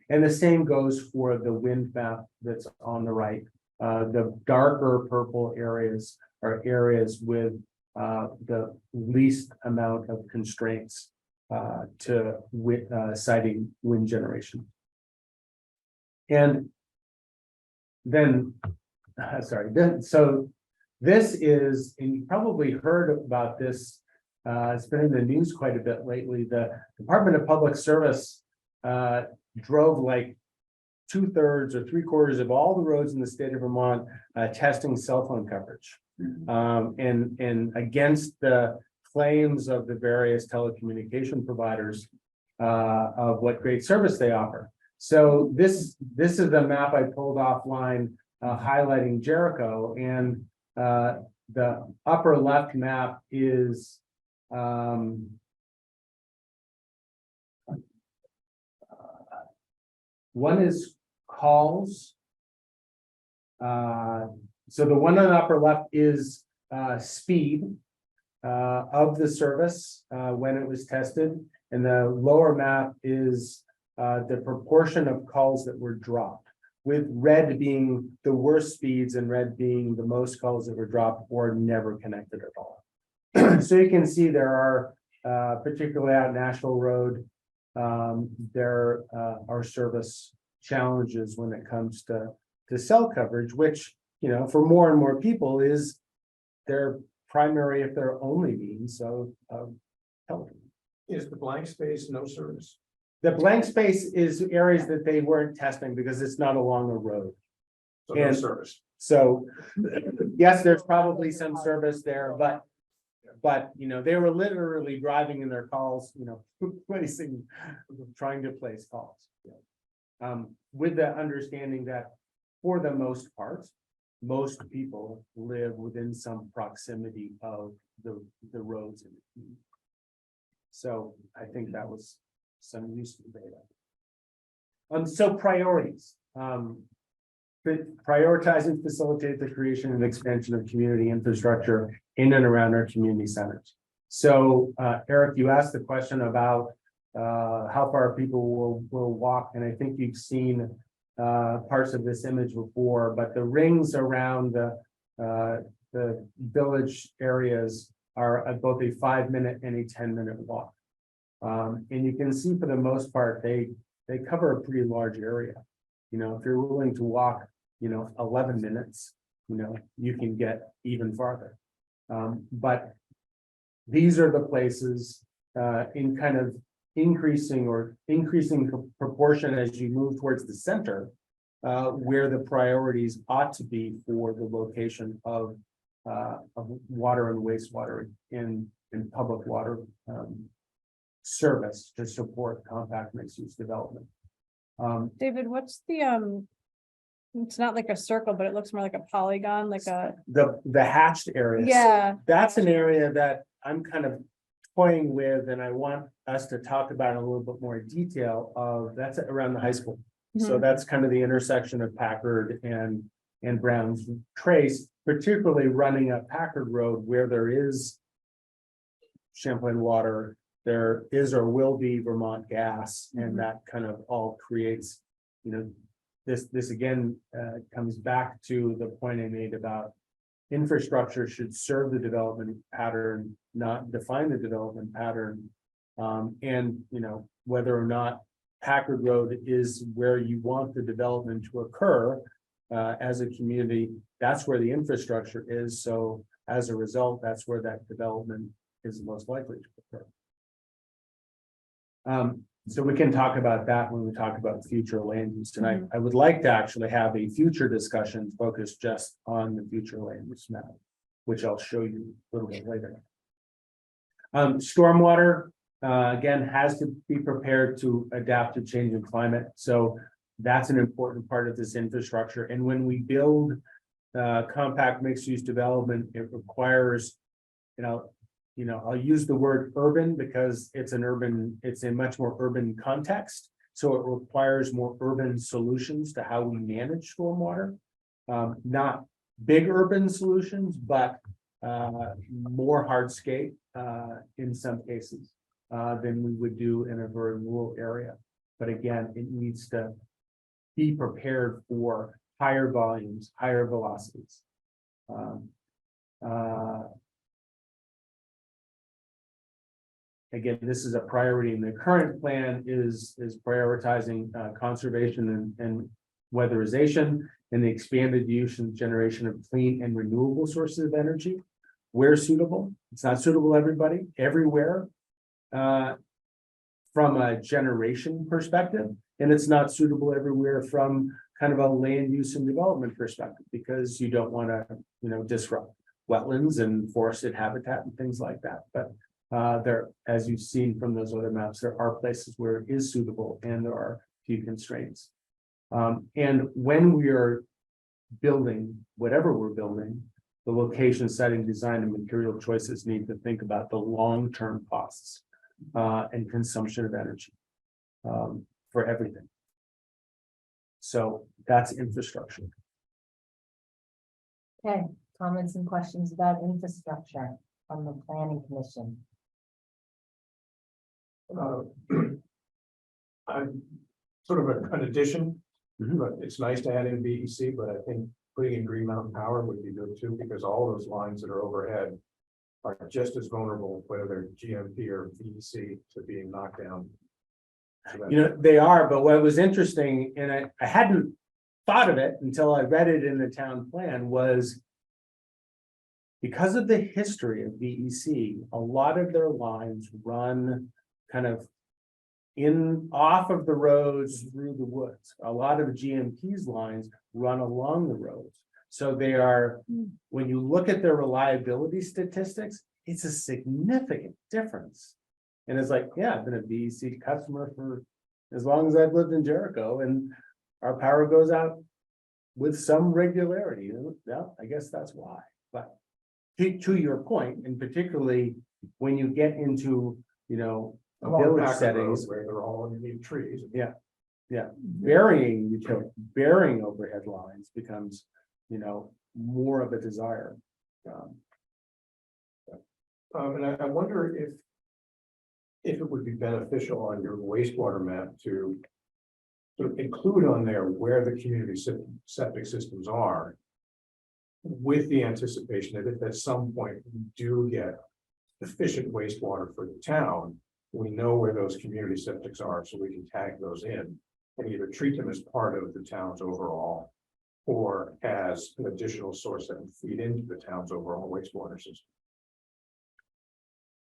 And the same goes for the wind map that's on the right. The darker purple areas are areas with the least amount of constraints to siting wind generation. And then, so this is, and you probably heard about this, it's been in the news quite a bit lately. The Department of Public Service drove like 2/3 or 3/4 of all the roads in the state of Vermont testing cell phone coverage. And against the claims of the various telecommunication providers of what great service they offer. So this is the map I pulled offline highlighting Jericho, and the upper left map is one is calls. So the one on the upper left is speed of the service when it was tested, and the lower map is the proportion of calls that were dropped, with red being the worst speeds and red being the most calls that were dropped or never connected at all. So you can see there are, particularly out Nashville Road, there are service challenges when it comes to cell coverage, which, you know, for more and more people is their primary, if their only means of help. Is the blank space no service? The blank space is areas that they weren't testing because it's not along a road. So no And- service. So, yes, there's probably some service there, but, you know, they were literally driving in their calls, you know, trying to place calls. With the understanding that for the most part, most people live within some proximity of the roads in the community. So I think that was some useful data. So priorities. Prioritize and facilitate the creation and expansion of community infrastructure in and around our community centers. So, Eric, you asked the question about how far people will walk, and I think you've seen parts of this image before, but the rings around the village areas are both a 5-minute and a 10-minute walk. And you can see for the most part, they cover a pretty large area. You know, if you're willing to walk, you know, 11 minutes, you know, you can get even farther. But these are the places in kind of increasing proportion as you move towards the center, where the priorities ought to be for the location of water and wastewater in public water service to support compact mixed use development. David, what's the, it's not like a circle, but it looks more like a polygon, like a, The hatched areas. yeah, That's an area that I'm kind of toying with, and I want us to talk about in a little bit more detail of, that's around the high school. So Mhm. that's kind of the intersection of Packard and Brown's Trace, particularly running up Packard Road where there is Champlain water, there is or will be Vermont gas, and that kind of all creates, you know, this again comes back to the point I made about infrastructure should serve the development pattern, not define the development pattern. And, you know, whether or not Packard Road is where you want the development to occur as a community, that's where the infrastructure is. So as a result, that's where that development is most likely to occur. So we can talk about that when we talk about future land use tonight. I would like to actually have a future discussion focused just on the future land use map, which I'll show you a little bit later. Stormwater, again, has to be prepared to adapt to changing climate. So that's an important part of this infrastructure. And when we build compact mixed use development, it requires, I'll use the word urban because it's a much more urban context. So it requires more urban solutions to how we manage stormwater. Not big urban solutions, but more hardscape in some cases than we would do in a very rural area. But again, it needs to be prepared for higher volumes, higher velocities. Again, this is a priority, and the current plan is prioritizing conservation and weatherization and the expanded use and generation of clean and renewable sources of energy where suitable. It's not suitable everybody, everywhere. From a generation perspective, and it's not suitable everywhere from kind of a land use and development perspective, because you don't want to, disrupt wetlands and forested habitat and things like that. But there, as you've seen from those other maps, there are places where it is suitable and there are few constraints. And when we are building, whatever we're building, the location, setting, design, and material choices need to think about the long-term costs and consumption of energy for everything. So that's infrastructure. Okay, comments and questions about infrastructure from the planning commission? I'm sort of an addition, Mhm. but it's nice to add in VEC, but I think putting in Green Mountain Power would be good too, because all those lines that are overhead are just as vulnerable, whether they're GMP or VEC, to being knocked down. So that- They are, but what was interesting, and I hadn't thought of it until I read it in the town plan, was because of the history of VEC, a lot of their lines run kind of off of the roads through the woods. A lot of GMP's lines run along the roads. So they are, when you look at their reliability statistics, it's a significant difference. And it's like, yeah, I've been a VEC customer for as long as I've lived in Jericho, and our power goes out with some regularity. Yeah, I guess that's why. But to your point, and particularly when you get into, Along village Packard Road, settings, where they're all underneath trees. burying overhead lines becomes, more of a desire. And I wonder if it would be beneficial on your wastewater map to sort of include on there where the community septic systems are, with the anticipation that if at some point we do get efficient wastewater for the town, we know where those community septics are, so we can tag those in and either treat them as part of the town's overall or as an additional source that would feed into the town's overall wastewater system.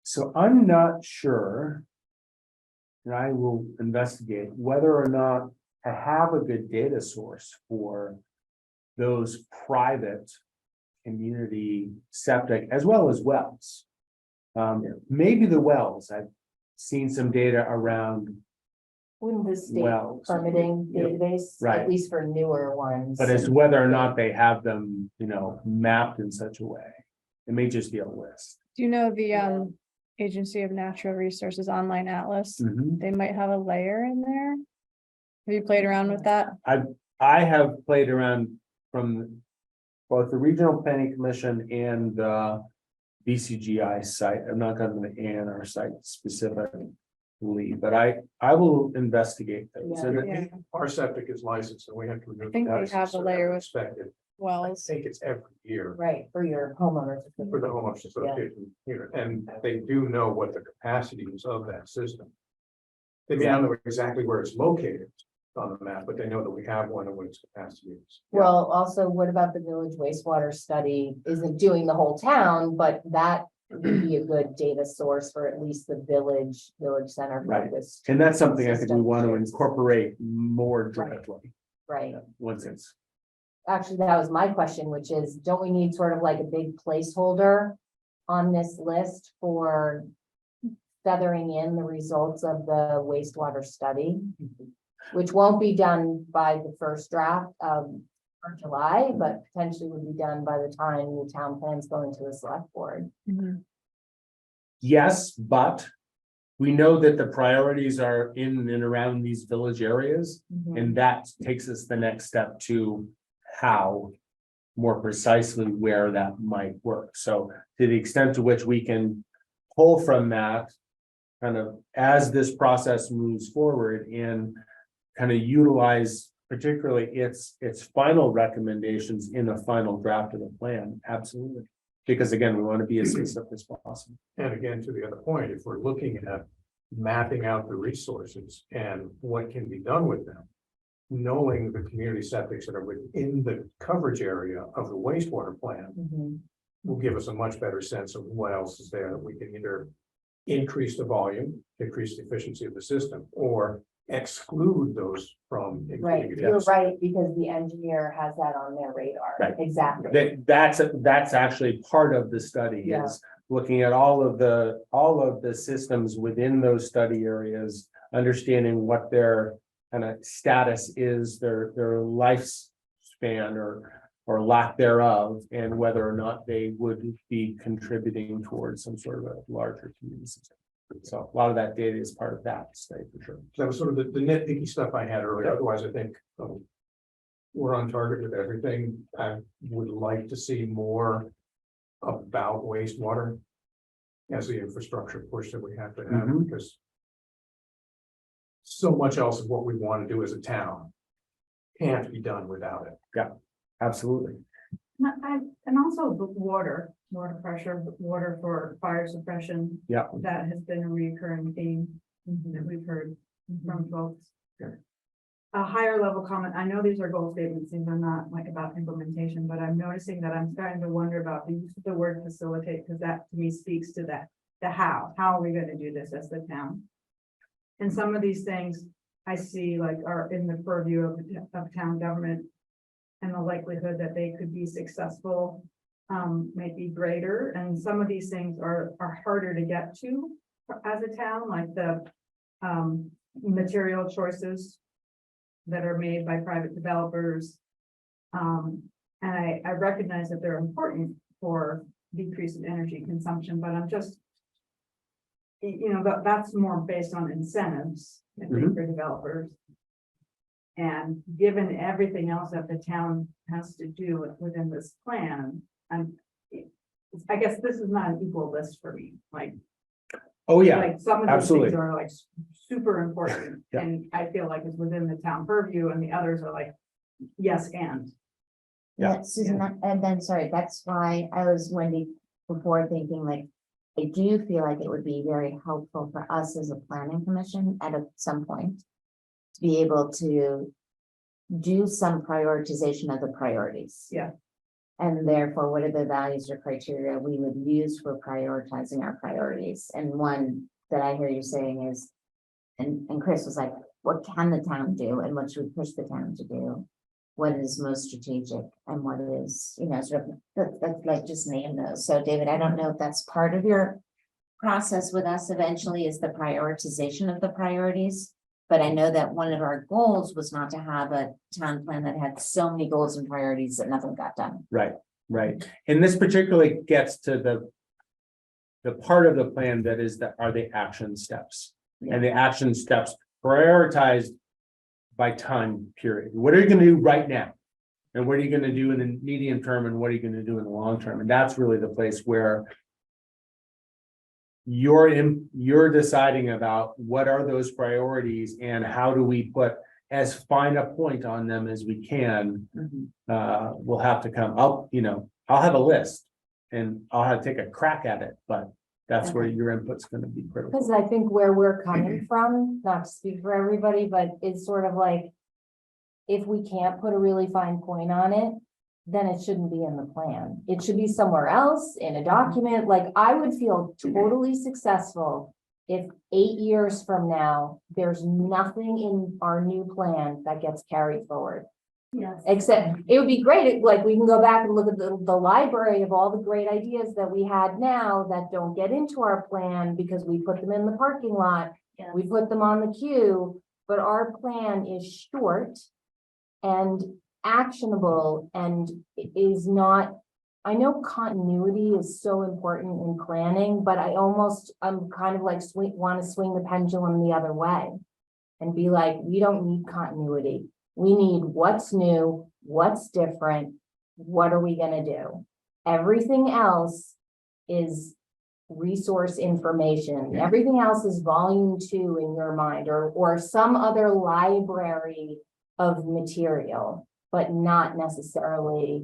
So I'm not sure, and I will investigate whether or not to have a good data source for those private community septic as well as wells. Maybe the wells, I've seen some data around Wouldn't the state wells, permitting Yep. database, Right. at least for newer ones? but as to whether or not they have them, mapped in such a way. It may just be a list. Do you know the Agency of Natural Resources online atlas? Mhm. They might have a layer in there. Have you played around with that? I have played around from both the Regional Planning Commission and the BCGI site. I'm not going to the ANR site specifically, but I will investigate those. Yeah. And Yeah. Our septic is licensed and we have to renew. I think they the have a license, so layer they're with Expected, I wells. think it's every year Right, for your homeowners. for the homeowners association here, and they do know what the capacity is of that system. They may not know exactly where it's located on the map, but they know that we have one and what its capacity is. Well, also, what about the village wastewater study? Isn't doing the whole town, but that would be a good data source for at least the village center Right. focused, And that's something I think we want to incorporate more directly, right? once it's. Actually, that was my question, which is, don't we need sort of like a big placeholder on this list for feathering in the results of the wastewater study? Which won't be done by the first draft of for July, but potentially would be done by the time the town plans go into the select board. Yes, but we know that the priorities are in and around these village areas, and that takes us the next step to how more precisely where that might work. So to the extent to which we can pull from that kind of as this process moves forward and kind of utilize particularly its final recommendations in a final draft of the plan, absolutely. Because again, we want to be as specific as possible. And again, to the other point, if we're looking at mapping out the resources and what can be done with them, knowing the community septics that are within the coverage area of the wastewater plant will give us a much better sense of what else is there that we can either increase the volume, increase the efficiency of the system, or exclude those from. Right, including you're it. right, because the engineer has that on their radar. Right. Exactly. That's actually part of the study Yeah. is looking at all of the systems within those study areas, understanding what their kind of status is, their lifespan or lack thereof, and whether or not they would be contributing towards some sort of a larger community system. So a lot of that data is part of that study for sure. That was sort of the nitpicky stuff I had earlier. Otherwise, I think we're on target with everything. I would like to see more about wastewater as the infrastructure push that we have to have, Mhm. because so much else of what we want to do as a town can't be done without it. Absolutely. And also the water pressure, water for fire suppression. Yeah. That has been a recurring theme that we've heard from folks. Yeah. A higher level comment, I know these are goal statements, these are not like about implementation, but I'm noticing that I'm starting to wonder about the use of the word facilitate, because that to me speaks to that, the how are we gonna do this as the town? And some of these things I see like are in the purview of town government. And the likelihood that they could be successful may be greater, and some of these things are harder to get to as a town, like the material choices that are made by private developers. And I recognize that they're important for decrease in energy consumption, but I'm just, that's more based on incentives, I think, for developers. And given everything else that the town has to do within this plan, I guess this is not an equal list for me, like. Oh, yeah, Like some of these absolutely. things are like super important, Yeah. and I feel like it's within the town purview, and the others are like, yes, and. Yeah. Yeah, Susan, and then, sorry, that's why I was, Wendy, before thinking like, I do feel like it would be very helpful for us as a planning commission at some point to be able to do some prioritization of the priorities. Yeah. And therefore, what are the values or criteria we would use for prioritizing our priorities? And one that I hear you saying is, and Chris was like, what can the town do and what should we push the town to do? What is most strategic and what is, sort of, let's like just name those. So David, I don't know if that's part of your process with us eventually is the prioritization of the priorities. But I know that one of our goals was not to have a town plan that had so many goals and priorities that nothing got done. Right. And this particularly gets to the part of the plan that are the action steps. Yeah. And the action steps prioritized by time period. What are you gonna do right now? And what are you gonna do in the medium term and what are you gonna do in the long term? And that's really the place where you're deciding about what are those priorities and how do we put as fine a point on them as we can. We'll have to come up, I'll have a list and I'll have to take a crack at it, but that's where your input's gonna be critical. Because I think where we're coming from, not to speak for everybody, but it's sort of like, if we can't put a really fine point on it, then it shouldn't be in the plan. It should be somewhere else in a document. Like, I would feel totally successful if 8 years from now, there's nothing in our new plan that gets carried forward. Yes. Except, it would be great, like, we can go back and look at the library of all the great ideas that we had now that don't get into our plan because we put them in the parking lot. We put them on the queue, but our plan is short and actionable and is not, I know continuity is so important in planning, but I'm kind of like want to swing the pendulum the other way and be like, we don't need continuity. We need what's new, what's different, what are we gonna do? Everything else is resource information. Everything else is volume 2 in your mind, or some other library of material, but not necessarily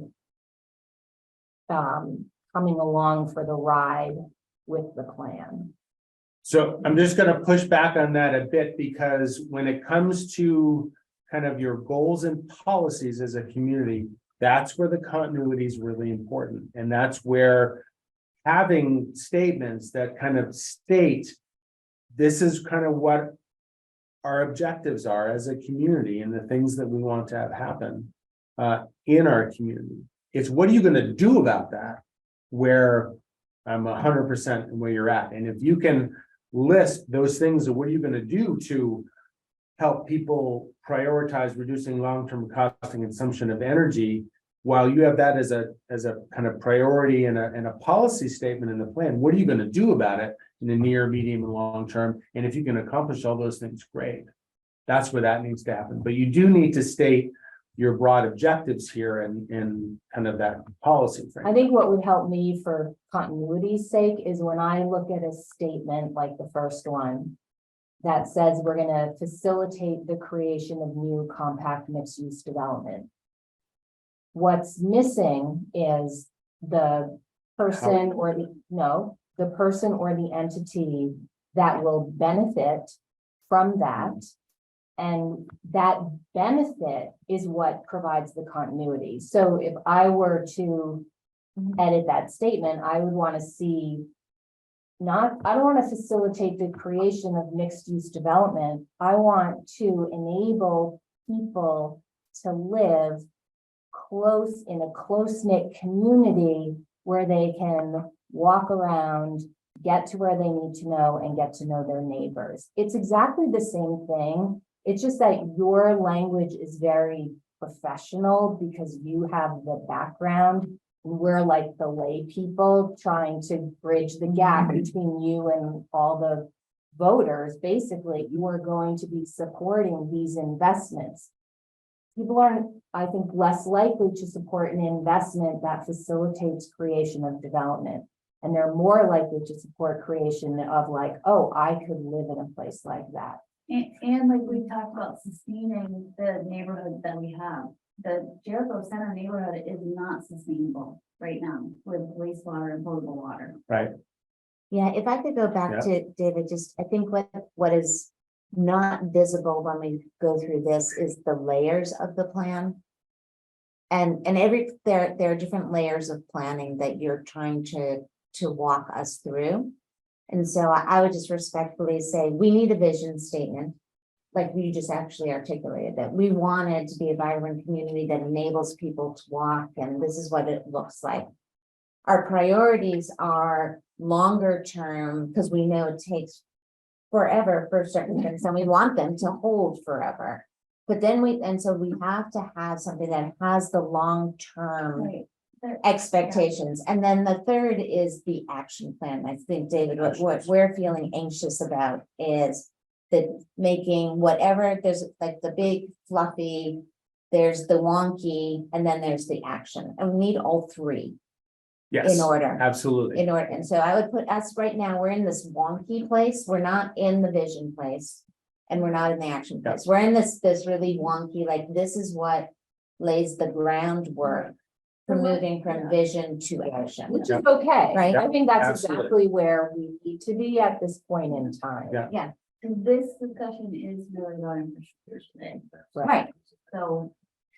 coming along for the ride with the plan. So I'm just gonna push back on that a bit, because when it comes to kind of your goals and policies as a community, that's where the continuity is really important. And that's where having statements that kind of state, this is kind of what our objectives are as a community and the things that we want to have happen in our community. It's what are you gonna do about that? Where I'm 100% where you're at. And if you can list those things of what are you gonna do to help people prioritize reducing long-term cost and consumption of energy, while you have that as a kind of priority and a policy statement in the plan, what are you going to do about it in the near, medium, and long term? And if you can accomplish all those things, great. That's where that needs to happen. But you do need to state your broad objectives here and kind of that policy I framework. think what would help me for continuity's sake is when I look at a statement like the first one that says we're gonna facilitate the creation of new compact mixed-use development. What's missing is the person or the person or the entity that will benefit from that. And that benefit is what provides the continuity. So if I were to edit that statement, I would want to see I don't want to facilitate the creation of mixed-use development. I want to enable people to live close in a close-knit community where they can walk around, get to where they need to know, and get to know their neighbors. It's exactly the same thing. It's just that your language is very professional because you have the background. We're like the lay people trying to bridge the gap between you and all the voters. Basically, you are going to be supporting these investments. People are, I think, less likely to support an investment that facilitates creation of development. And they're more likely to support creation of like, oh, I could live in a place like that. And like we talked about sustaining the neighborhood that we have. The Jericho Center neighborhood is not sustainable right now with wastewater and potable water. Right. Yeah, if I could go back to David, just, I think what is not visible when we go through this is the layers of the plan. And there are different layers of planning that you're trying to walk us through. And so I would just respectfully say, we need a vision statement. Like you just actually articulated that we wanted to be a vibrant community that enables people to walk, and this is what it looks like. Our priorities are longer term because we know it takes forever for certain things and we want them to hold forever. But then we have to have something that has the long-term expectations. And then the third is the action plan. I think, David, what we're feeling anxious about is that making whatever, there's like the big fluffy, there's the wonky, and then there's the action. And we need all three. Yes, In order. absolutely. In order. And so I would put us right now, we're in this wonky place. We're not in the vision place. And we're not in the action place. We're in this really wonky, like this is what lays the groundwork for moving from vision to action. Which is okay, Right. I think that's Absolutely. exactly where we need to be at this point in time. Yeah. And this discussion is really about infrastructure today. Right. So,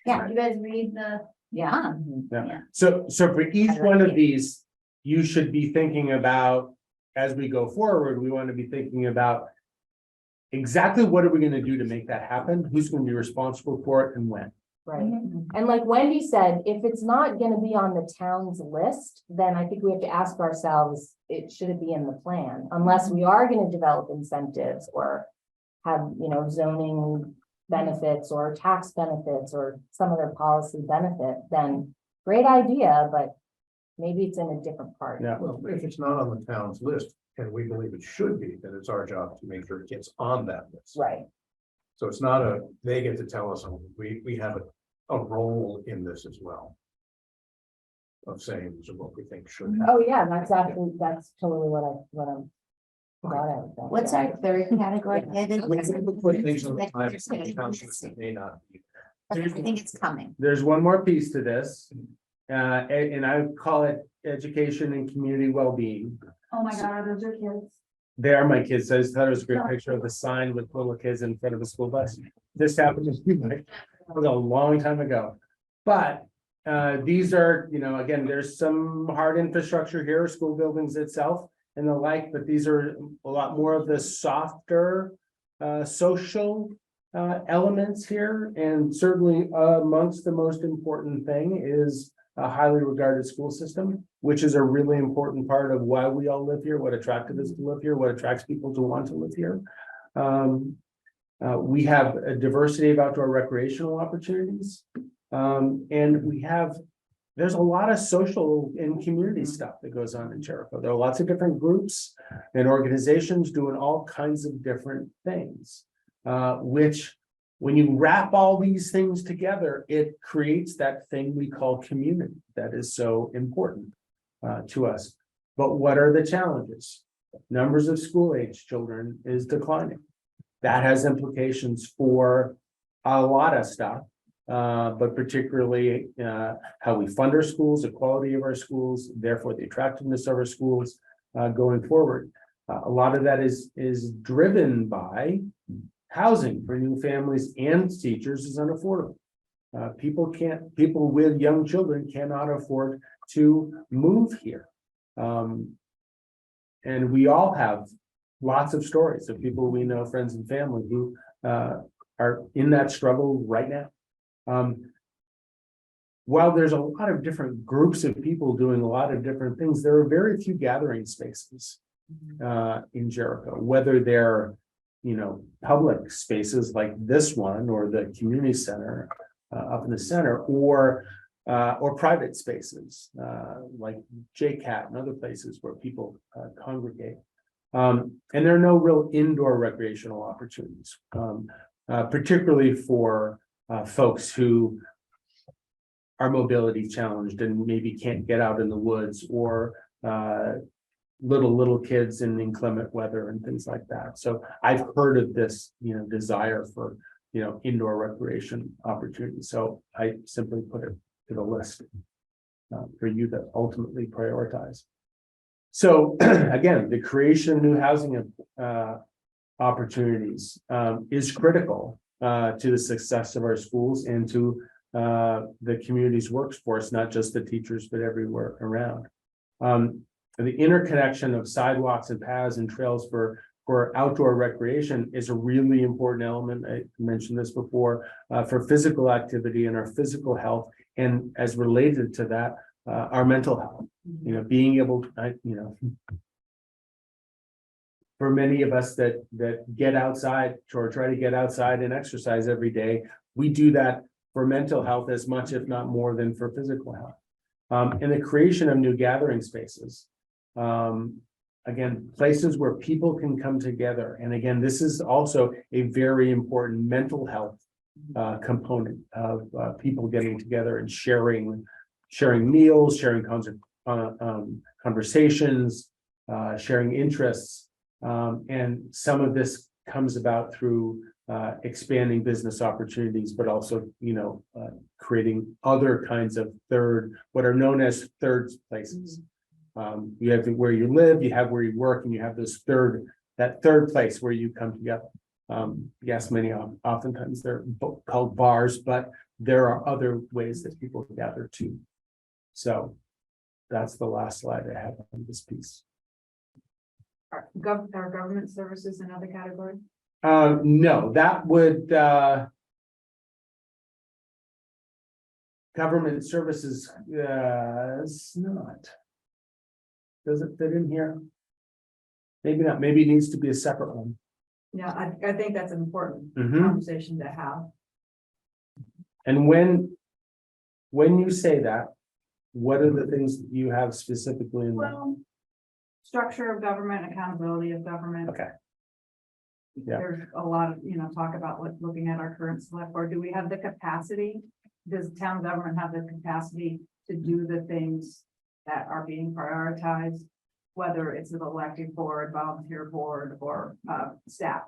Yeah. did you guys read the Yeah. Yeah, Yeah. so for each I like one of it. these, you should be thinking about, as we go forward, we want to be thinking about. Exactly what are we gonna do to make that happen? Who's gonna be responsible for it and when? Right. Mhm. And like Wendy said, if it's not gonna be on the town's list, then I think we have to ask ourselves, should it be in the plan? Unless we are gonna develop incentives or have, zoning benefits or tax benefits or some other policy benefit, then great idea, but maybe it's in a different part. Yeah. Well, if it's not on the town's list, and we believe it should be, then it's our job to make sure it gets on that list. Right. So it's not they get to tell us, we have a role in this as well. Of saying this is what we think should happen. Oh, yeah, that's totally what I'm. got out of that, What's yeah. our third category, David? We put things on the townships that may not be. I think it's coming. There's one more piece to this. And I would call it education and community well-being. Oh my God, are those your kids? They are my kids. I just thought it was a great picture of the sign with little kids in front of a school bus. This happened that was a long time ago. But these are, again, there's some hard infrastructure here, school buildings itself and the like, but these are a lot more of the softer social elements here. And certainly amongst the most important thing is a highly regarded school system, which is a really important part of why we all live here, what attracted us to live here, what attracts people to want to live here. We have a diversity of outdoor recreational opportunities. And there's a lot of social and community stuff that goes on in Jericho. There are lots of different groups and organizations doing all kinds of different things, which when you wrap all these things together, it creates that thing we call community that is so important to us. But what are the challenges? Numbers of school-age children is declining. That has implications for a lot of stuff, but particularly how we fund our schools, the quality of our schools, therefore the attractiveness of our schools going forward. A lot of that is driven by housing for new families and teachers is unaffordable. People with young children cannot afford to move here. And we all have lots of stories of people we know, friends and family who are in that struggle right now. While there's a lot of different groups of people doing a lot of different things, there are very few gathering spaces in Jericho, whether they're public spaces like this one or the community center up in the center, or private spaces like JCAT and other places where people congregate. And there are no real indoor recreational opportunities, particularly for folks who are mobility challenged and maybe can't get out in the woods, or little kids in inclement weather and things like that. So I've heard of this, desire for, indoor recreation opportunities. So I simply put it to the list for you to ultimately prioritize. So again, the creation of new housing opportunities is critical to the success of our schools and to the community's workforce, not just the teachers, but everywhere around. The interconnection of sidewalks and paths and trails for outdoor recreation is a really important element. I mentioned this before, for physical activity and our physical health, and as related to that, our mental health. Being able to, for many of us that get outside or try to get outside and exercise every day, we do that for mental health as much, if not more, than for physical health. And the creation of new gathering spaces. Again, places where people can come together. And again, this is also a very important mental health component of people getting together and sharing meals, sharing conversations, sharing interests. And some of this comes about through expanding business opportunities, but also, creating other kinds of what are known as third places. You have where you live, you have where you work, and you have that third place where you come together. Yes, oftentimes they're called bars, but there are other ways that people gather too. So that's the last slide I have on this piece. Are government services another category? No, that would, government services, it's not. Does it fit in here? Maybe not, maybe it needs to be a separate one. Yeah, I think that's an important Mhm. conversation to have. And when you say that, what are the things that you have specifically in mind? Well, structure of government, accountability of government. Okay. Yeah. There's a lot of, talk about looking at our current select board. Do we have the capacity? Does town government have the capacity to do the things that are being prioritized? Whether it's an elected board, volunteer board, or staff?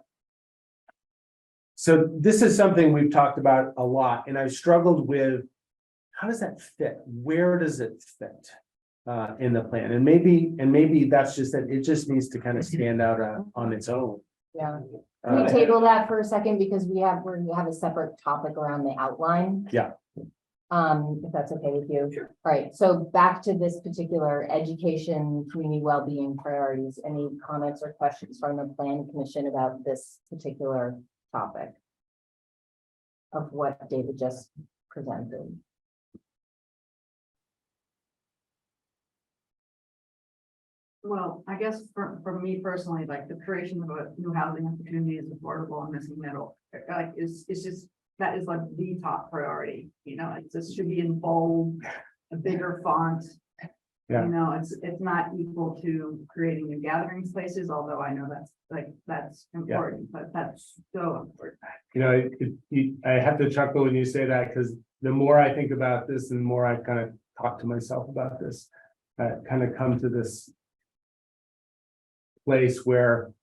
So this is something we've talked about a lot, and I've struggled with, how does that fit? Where does it fit? In the plan, and maybe that's just that it just needs to kind of stand out on its own. Yeah. Can we table that for a second because we have a separate topic around the outline? Yeah. If that's okay with you. Sure. Right, so back to this particular education, community well-being priorities. Any comments or questions from the plan commission about this particular topic? Of what David just presented? Well, I guess for me personally, like the creation of a new housing opportunity is affordable and missing middle, like it's just, that is like the top priority, it just should be in bold, a bigger font. Yeah. It's not equal to creating new gathering spaces, although I know that's important, but that's so important. I have to chuckle when you say that, because the more I think about this and the more I kind of talk to myself about this, I kind of come to this place where,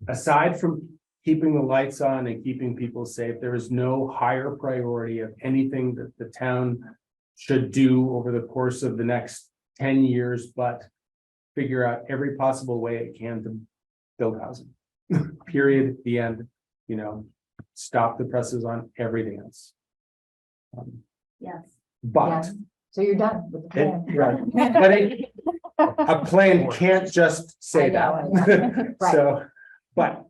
aside from keeping the lights on and keeping people safe, there is no higher priority of anything that the town should do over the course of the next 10 years, but figure out every possible way it can to build housing. Period, the end, stop the presses on everything else. Yes. But Yeah. So you're done with the plan. right. But a plan can't just say I know, that. Right. So, but,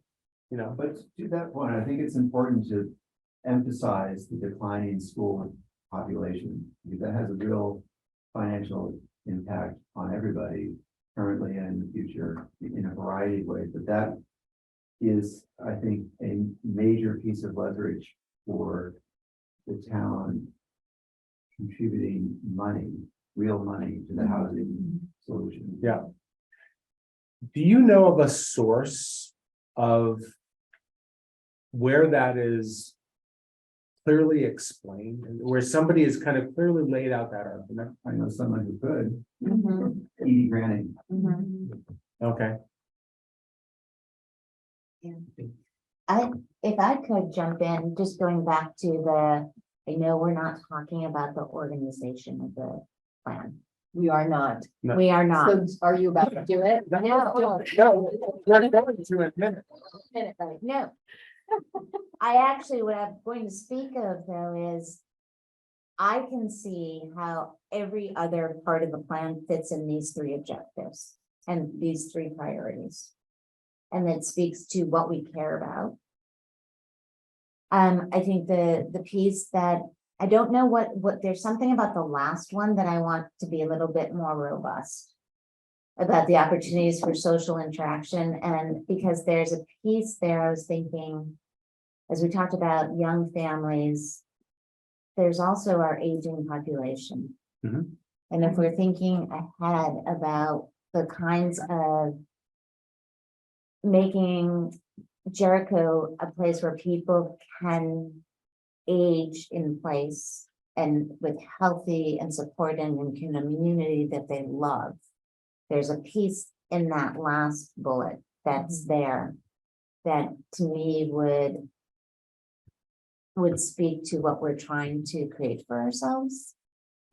But to that point, I think it's important to emphasize the declining school population, because that has a real financial impact on everybody currently and in the future in a variety of ways. But that is, I think, a major piece of leverage for the town contributing money, real money to the housing solution. yeah. Do you know of a source of where that is clearly explained, and where somebody has kind of clearly laid out that argument? I know someone who could, Mhm, Edie Granning. mhm. Okay. If I could jump in, just going back to I know we're not talking about the organization of the plan. We are not. No. We are not. So are you about to do it? No, we're going to a minute. Right, no. I actually, what I'm going to speak of though is I can see how every other part of the plan fits in these three objectives and these three priorities. And it speaks to what we care about. I think the piece that I don't know what there's something about the last one that I want to be a little bit more robust about the opportunities for social interaction. And because there's a piece there, I was thinking, as we talked about young families, there's also our aging population. Mhm. And if we're thinking ahead about the kinds of making Jericho a place where people can age in place and with healthy and supported and in a community that they love. There's a piece in that last bullet that's there that to me would speak to what we're trying to create for ourselves.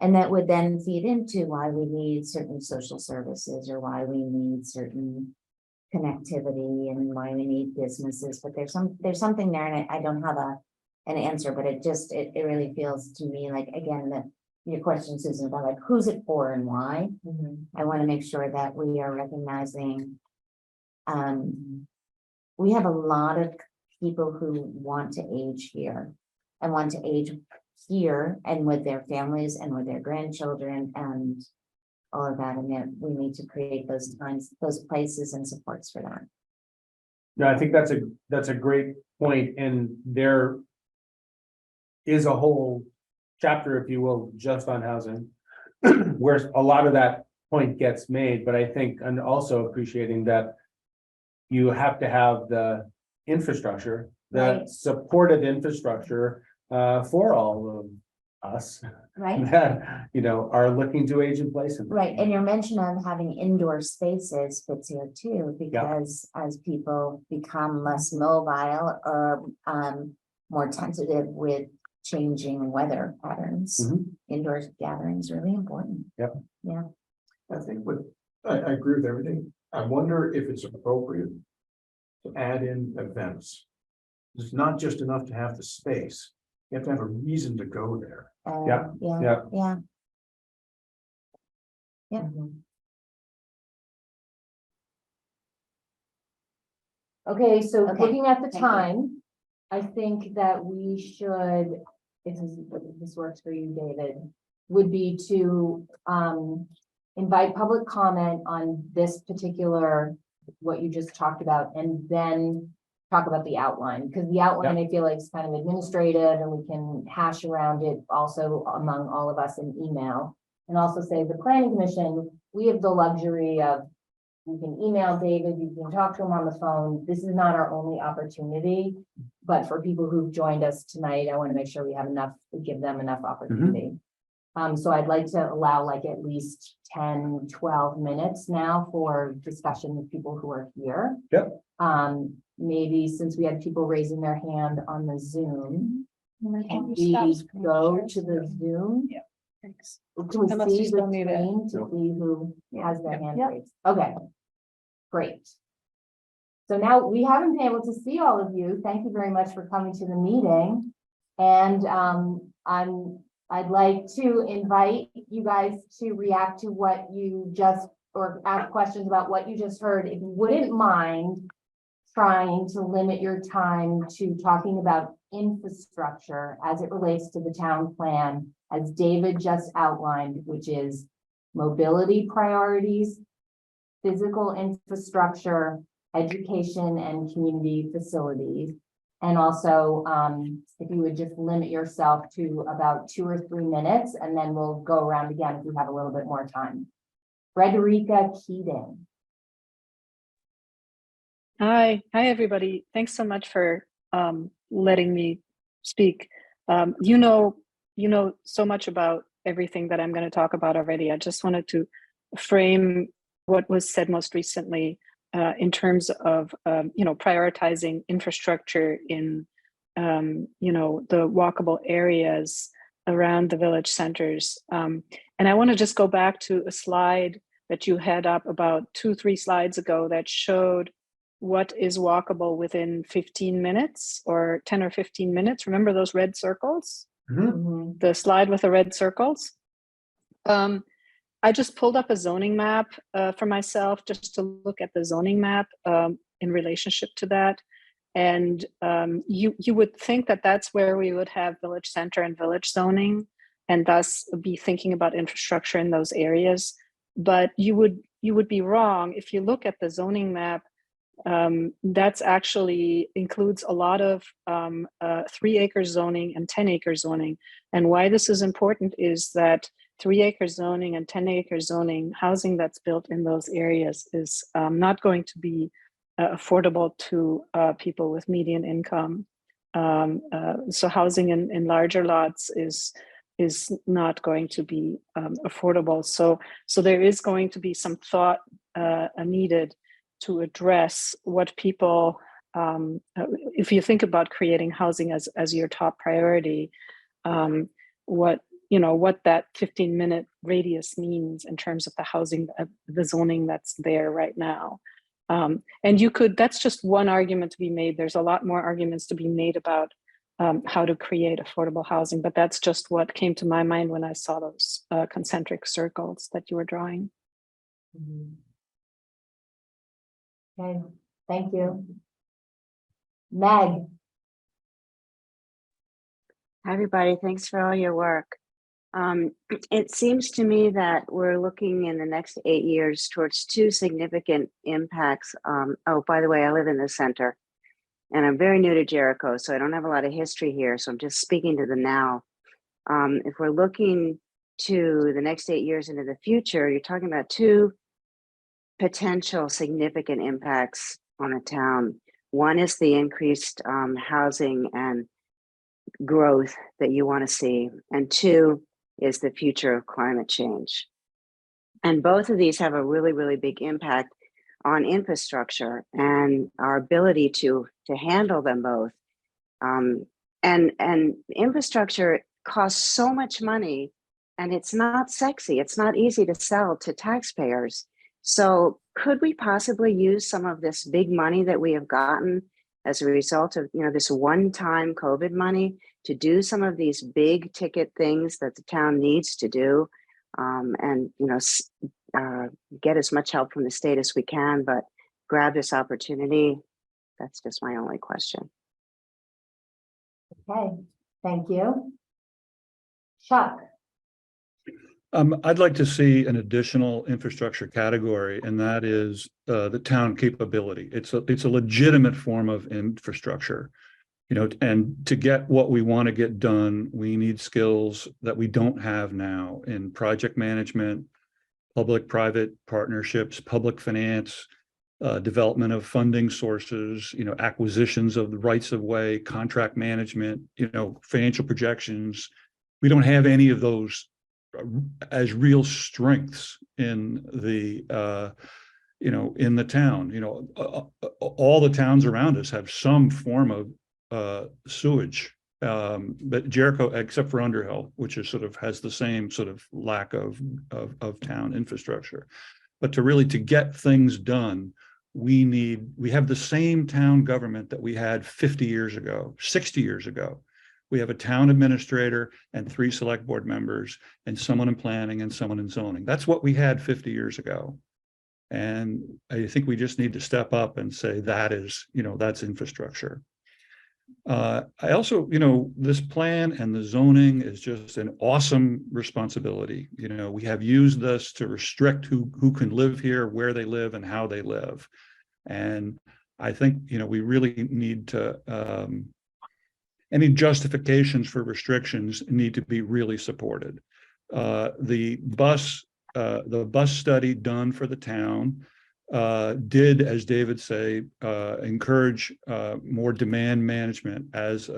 And that would then feed into why we need certain social services or why we need certain connectivity and why we need businesses, but there's something there, and I don't have an answer, but it really feels to me like, again, that your question, Susan, about like, who's it for and why? I want to make sure that we are recognizing, we have a lot of people who want to age here and want to age here and with their families and with their grandchildren and all of that. And then we need to create those times, those places and supports for that. No, I think that's a great point, and there is a whole chapter, if you will, just on housing, where a lot of that point gets made, but I think, and also appreciating that you have to have the infrastructure, the Right. supportive infrastructure for all of us Right? that, are looking to age in place. Right, and your mention of having indoor spaces fits here too, because as people become less mobile or more tentative with changing weather patterns, indoor gathering is really important. I think I agree with everything. I wonder if it's appropriate to add in events. It's not just enough to have the space. You have to have a reason to go there. Yeah. Yeah. Okay, so Okay, looking at the thank you. time, I think that we should, if this works for you, David, would be to invite public comment on this particular, what you just talked about, and then talk about the outline, because the outline, I feel like, is kind of administrative and we can hash around it also among all of us in email. And also say the planning commission, we have the luxury of, you can email David, you can talk to him on the phone. This is not our only opportunity, but for people who've joined us tonight, I want to make sure we have enough, we give them enough opportunity. So I'd like to allow like at least 10, 12 minutes now for discussion with people who are here. Maybe since we had people raising their hand on the Zoom, can we go to the Zoom? Yeah, thanks. Can we Unless you see the still need it. screen to see who has their hand Yeah. raised? Okay, great. So now we haven't been able to see all of you. Thank you very much for coming to the meeting. And I'd like to invite you guys to react to what you just, or ask questions about what you just heard. If you wouldn't mind trying to limit your time to talking about infrastructure as it relates to the town plan, as David just outlined, which is mobility priorities, physical infrastructure, education and community facilities. And also, if you would just limit yourself to about 2 or 3 minutes, and then we'll go around again if we have a little bit more time. Frederica Keating. Hi, everybody. Thanks so much for letting me speak. You know so much about everything that I'm going to talk about already. I just wanted to frame what was said most recently in terms of prioritizing infrastructure in the walkable areas around the village centers. And I want to just go back to a slide that you had up about 2-3 slides ago that showed what is walkable within 15 minutes or 10 or 15 minutes. Remember those red circles? The slide with the red circles? I just pulled up a zoning map for myself just to look at the zoning map in relationship to that. And you would think that that's where we would have village center and village zoning and thus be thinking about infrastructure in those areas. But you would be wrong. If you look at the zoning map, that's actually includes a lot of 3-acre zoning and 10-acre zoning. And why this is important is that 3-acre zoning and 10-acre zoning housing that's built in those areas is not going to be affordable to people with median income. So housing in larger lots is not going to be affordable. So there is going to be some thought needed to address what people, if you think about creating housing as your top priority, what that 15-minute radius means in terms of the housing, the zoning that's there right now. And that's just one argument to be made. There's a lot more arguments to be made about how to create affordable housing. But that's just what came to my mind when I saw those concentric circles that you were drawing. Okay, thank you. Meg. Hi, everybody. Thanks for all your work. It seems to me that we're looking in the next 8 years towards two significant impacts. Oh, by the way, I live in the center and I'm very new to Jericho, so I don't have a lot of history here. So I'm just speaking to the now. If we're looking to the next 8 years into the future, you're talking about two potential significant impacts on a town. One is the increased housing and growth that you want to see, and two is the future of climate change. And both of these have a really, really big impact on infrastructure and our ability to handle them both. And infrastructure costs so much money, and it's not sexy. It's not easy to sell to taxpayers. So could we possibly use some of this big money that we have gotten as a result of, this one-time COVID money to do some of these big ticket things that the town needs to do, and get as much help from the state as we can, but grab this opportunity? That's just my only question. Okay, thank you. Chuck. I'd like to see an additional infrastructure category, and that is the town capability. It's a legitimate form of infrastructure, and to get what we want to get done, we need skills that we don't have now in project management, public-private partnerships, public finance, development of funding sources, acquisitions of the rights of way, contract management, financial projections. We don't have any of those as real strengths in the in the town. All the towns around us have some form of sewage, but Jericho, except for Underhill, which is has the same sort of lack of town infrastructure. But to get things done, we have the same town government that we had 50 years ago, 60 years ago. We have a town administrator and 3 select board members and someone in planning and someone in zoning. That's what we had 50 years ago. And I think we just need to step up and say that is, that's infrastructure. I also, this plan and the zoning is just an awesome responsibility. We have used this to restrict who can live here, where they live, and how they live. And I think, we really need to, any justifications for restrictions need to be really supported. The bus study done for the town did, as David say, encourage more demand management as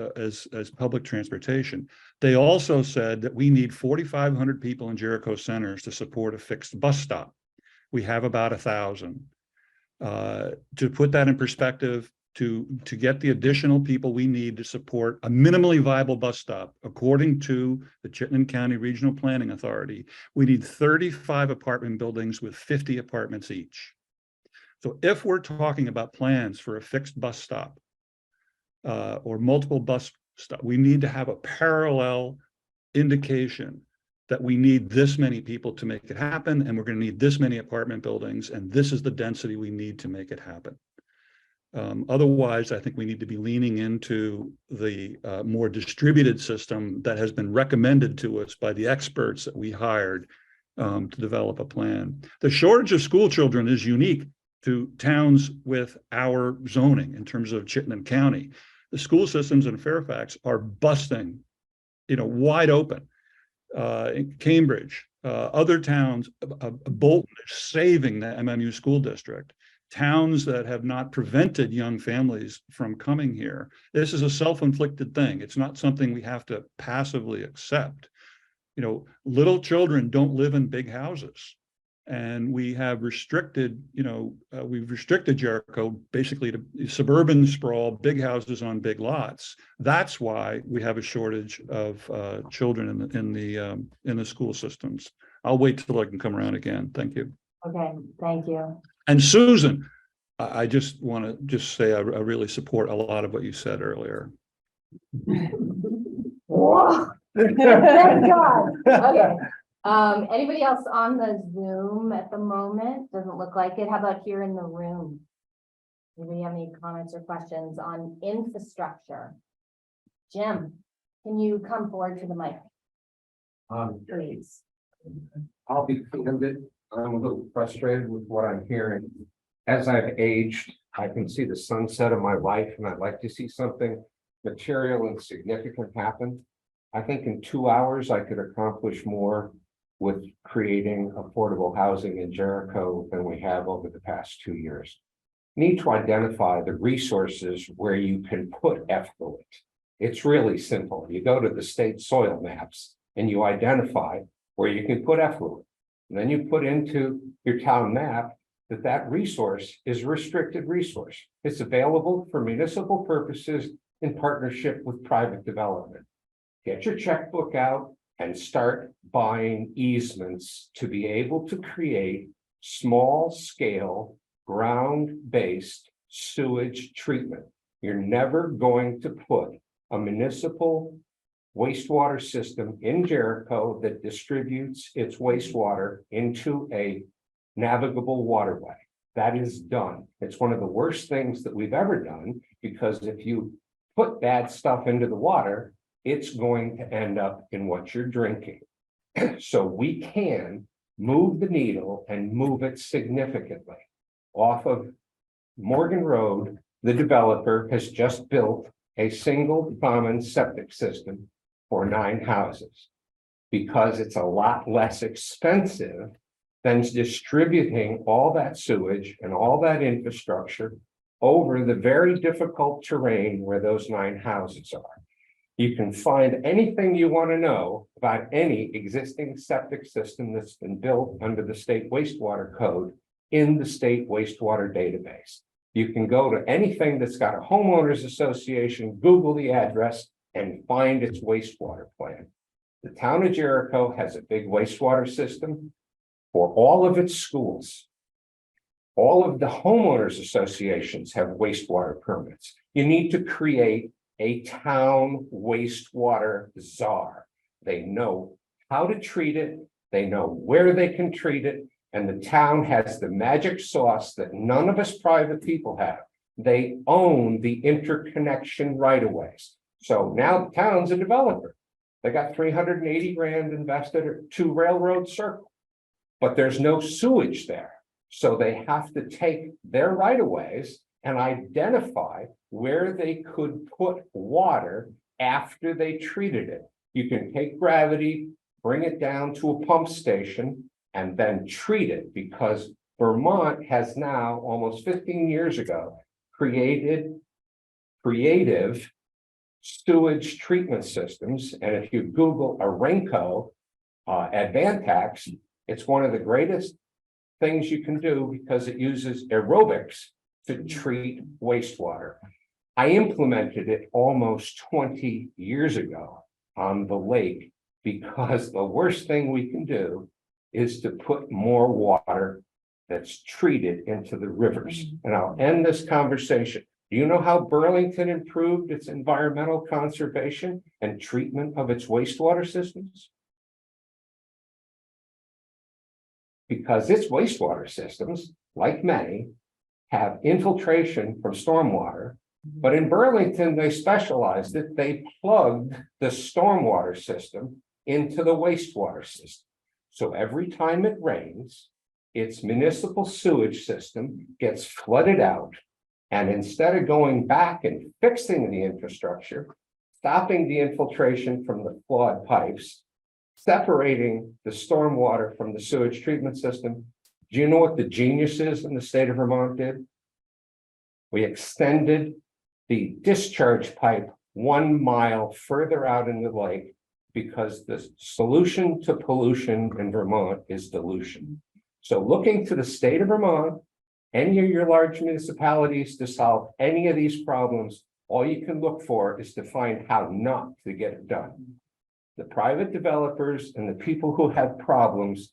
public transportation. They also said that we need 4,500 people in Jericho centers to support a fixed bus stop. We have about 1,000. To put that in perspective, to get the additional people we need to support a minimally viable bus stop, according to the Chittenden County Regional Planning Authority, we need 35 apartment buildings with 50 apartments each. So if we're talking about plans for a fixed bus stop or multiple bus stops, we need to have a parallel indication that we need this many people to make it happen, and we're going to need this many apartment buildings, and this is the density we need to make it happen. Otherwise, I think we need to be leaning into the more distributed system that has been recommended to us by the experts that we hired to develop a plan. The shortage of school children is unique to towns with our zoning in terms of Chittenden County. The school systems in Fairfax are busting, wide open. In Cambridge, other towns, Bolton is saving the MMU school district. Towns that have not prevented young families from coming here. This is a self-inflicted thing. It's not something we have to passively accept. Little children don't live in big houses. And we have restricted, we've restricted Jericho basically to suburban sprawl, big houses on big lots. That's why we have a shortage of children in the school systems. I'll wait till I can come around again. Thank you. Okay, thank you. And Susan, I just want to say I really support a lot of what you said earlier. Whoa. Thank God. Okay. Anybody else on the Zoom at the moment? Doesn't look like it. How about here in the room? Anybody have any comments or questions on infrastructure? Jim, can you come forward to the mic, please? I'll be candid, I'm a little frustrated with what I'm hearing. As I've aged, I can see the sunset of my life, and I'd like to see something material and significant happen. I think in 2 hours, I could accomplish more with creating affordable housing in Jericho than we have over the past 2 years. Need to identify the resources where you can put effluent. It's really simple. You go to the state soil maps and you identify where you can put effluent. And then you put into your town map that that resource is a restricted resource. It's available for municipal purposes in partnership with private development. Get your checkbook out and start buying easements to be able to create small scale ground-based sewage treatment. You're never going to put a municipal wastewater system in Jericho that distributes its wastewater into a navigable waterway. That is done. It's one of the worst things that we've ever done, because if you put bad stuff into the water, it's going to end up in what you're drinking. So we can move the needle and move it significantly. Off of Morgan Road, the developer has just built a single common septic system for 9 houses because it's a lot less expensive than distributing all that sewage and all that infrastructure over the very difficult terrain where those 9 houses are. You can find anything you want to know about any existing septic system that's been built under the state wastewater code in the state wastewater database. You can go to anything that's got a homeowners association, Google the address, and find its wastewater plan. The town of Jericho has a big wastewater system for all of its schools. All of the homeowners associations have wastewater permits. You need to create a town wastewater czar. They know how to treat it, they know where they can treat it, and the town has the magic sauce that none of us private people have. They own the interconnection right-of-ways. So now the town's a developer. They got 380 grand invested to Railroad Circle, but there's no sewage there. So they have to take their right-of-ways and identify where they could put water after they treated it. You can take gravity, bring it down to a pump station, and then treat it, because Vermont has now, almost 15 years ago, created creative sewage treatment systems. And if you Google Arenco Advantax, it's one of the greatest things you can do because it uses aerobics to treat wastewater. I implemented it almost 20 years ago on the lake, because the worst thing we can do is to put more water that's treated into the rivers. And I'll end this conversation. Do you know how Burlington improved its environmental conservation and treatment of its wastewater systems? Because its wastewater systems, like many, have infiltration from stormwater, but in Burlington, they specialized it. They plugged the stormwater system into the wastewater system. So every time it rains, its municipal sewage system gets flooded out. And instead of going back and fixing the infrastructure, stopping the infiltration from the flawed pipes, separating the stormwater from the sewage treatment system, do you know what the geniuses in the state of Vermont did? We extended the discharge pipe 1 mile further out in the lake, because the solution to pollution in Vermont is dilution. So looking to the state of Vermont, any of your large municipalities to solve any of these problems, all you can look for is to find how not to get it done. The private developers and the people who have problems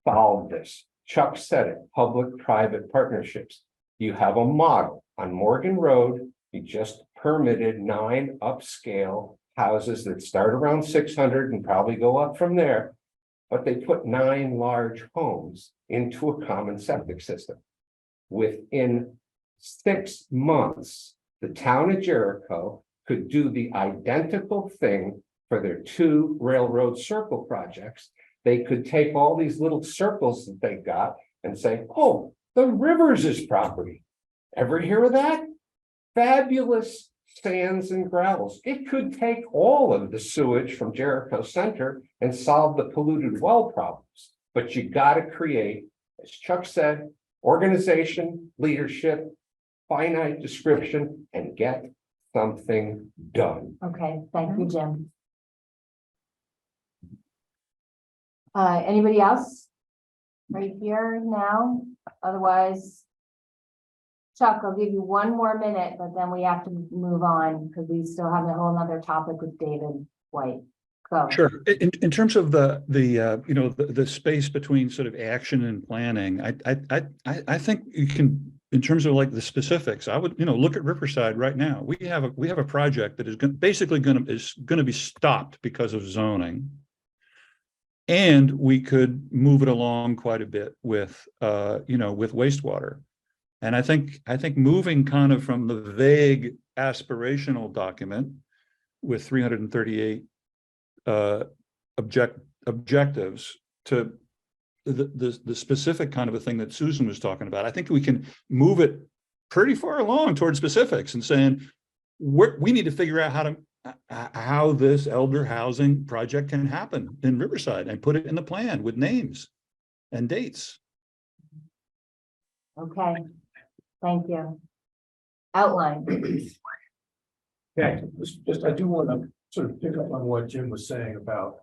solve this. Chuck said it, public-private partnerships. You have a model on Morgan Road. You just permitted 9 upscale houses that start around 600 and probably go up from there. But they put 9 large homes into a common septic system. Within 6 months, the town of Jericho could do the identical thing for their 2 railroad circle projects. They could take all these little circles that they got and say, oh, the Rivers' property. Ever hear of that? Fabulous sands and gravels. It could take all of the sewage from Jericho Center and solve the polluted well problems. But you got to create, as Chuck said, organization, leadership, finite description, and get something done. Okay, thank you, Jim. Anybody else? Right here now, otherwise. Chuck, I'll give you 1 more minute, but then we have to move on because we still have a whole nother topic with David White. Go. Sure. In terms of the space between sort of action and planning, I think you can, in terms of like the specifics, I would, look at Riverside right now. We have a project that is basically going to be stopped because of zoning. And we could move it along quite a bit with with wastewater. And I think moving kind of from the vague aspirational document with 338 objectives to the specific kind of a thing that Susan was talking about. I think we can move it pretty far along towards specifics and saying we need to figure out how this elder housing project can happen in Riverside and put it in the plan with names and dates. Okay, thank you. Outline. Okay, just I do want to sort of pick up on what Jim was saying about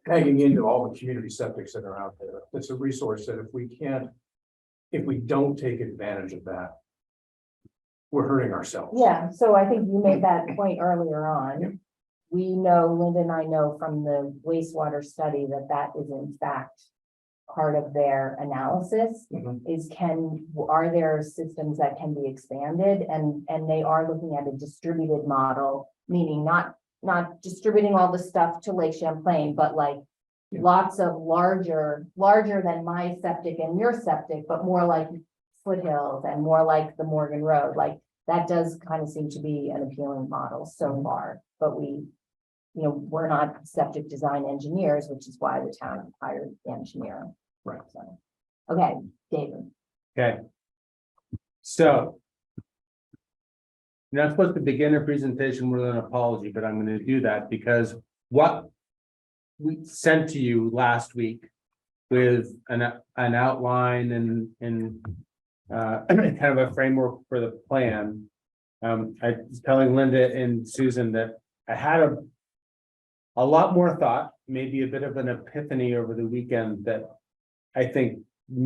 tagging into all the community septics that are out there. It's a resource that if we don't take advantage of that, we're hurting ourselves. Yeah, so I think you made that point earlier on. We know, Linda and I know from the wastewater study that is in fact part of their analysis is are there systems that can be expanded, and they are looking at a distributed model, meaning not distributing all the stuff to Lake Champlain, but like lots of larger than my septic and your septic, but more like Foothills and more like the Morgan Road. Like that does kind of seem to be an appealing model so far, but we're not septic design engineers, which is why the town hired the engineer. Right. So, okay, David. Okay. So. You're not supposed to begin a presentation with an apology, but I'm going to do that because what we sent to you last week with an outline and kind of a framework for the plan. I was telling Linda and Susan that I had a lot more thought, maybe a bit of an epiphany over the weekend that I think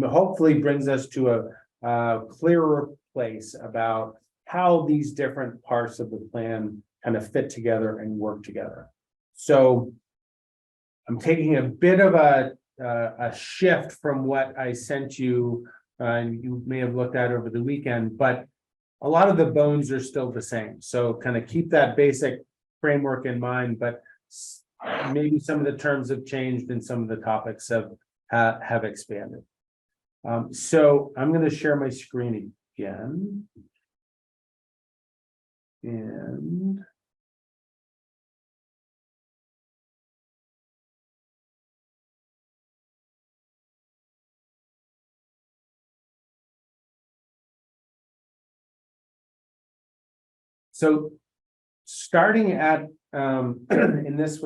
hopefully brings us to a clearer place about how these different parts of the plan kind of fit together and work together. So I'm taking a bit of a shift from what I sent you, and you may have looked at over the weekend, but a lot of the bones are still the same. So kind of keep that basic framework in mind, but maybe some of the terms have changed and some of the topics have expanded. So I'm going to share my screen again. And so starting at and this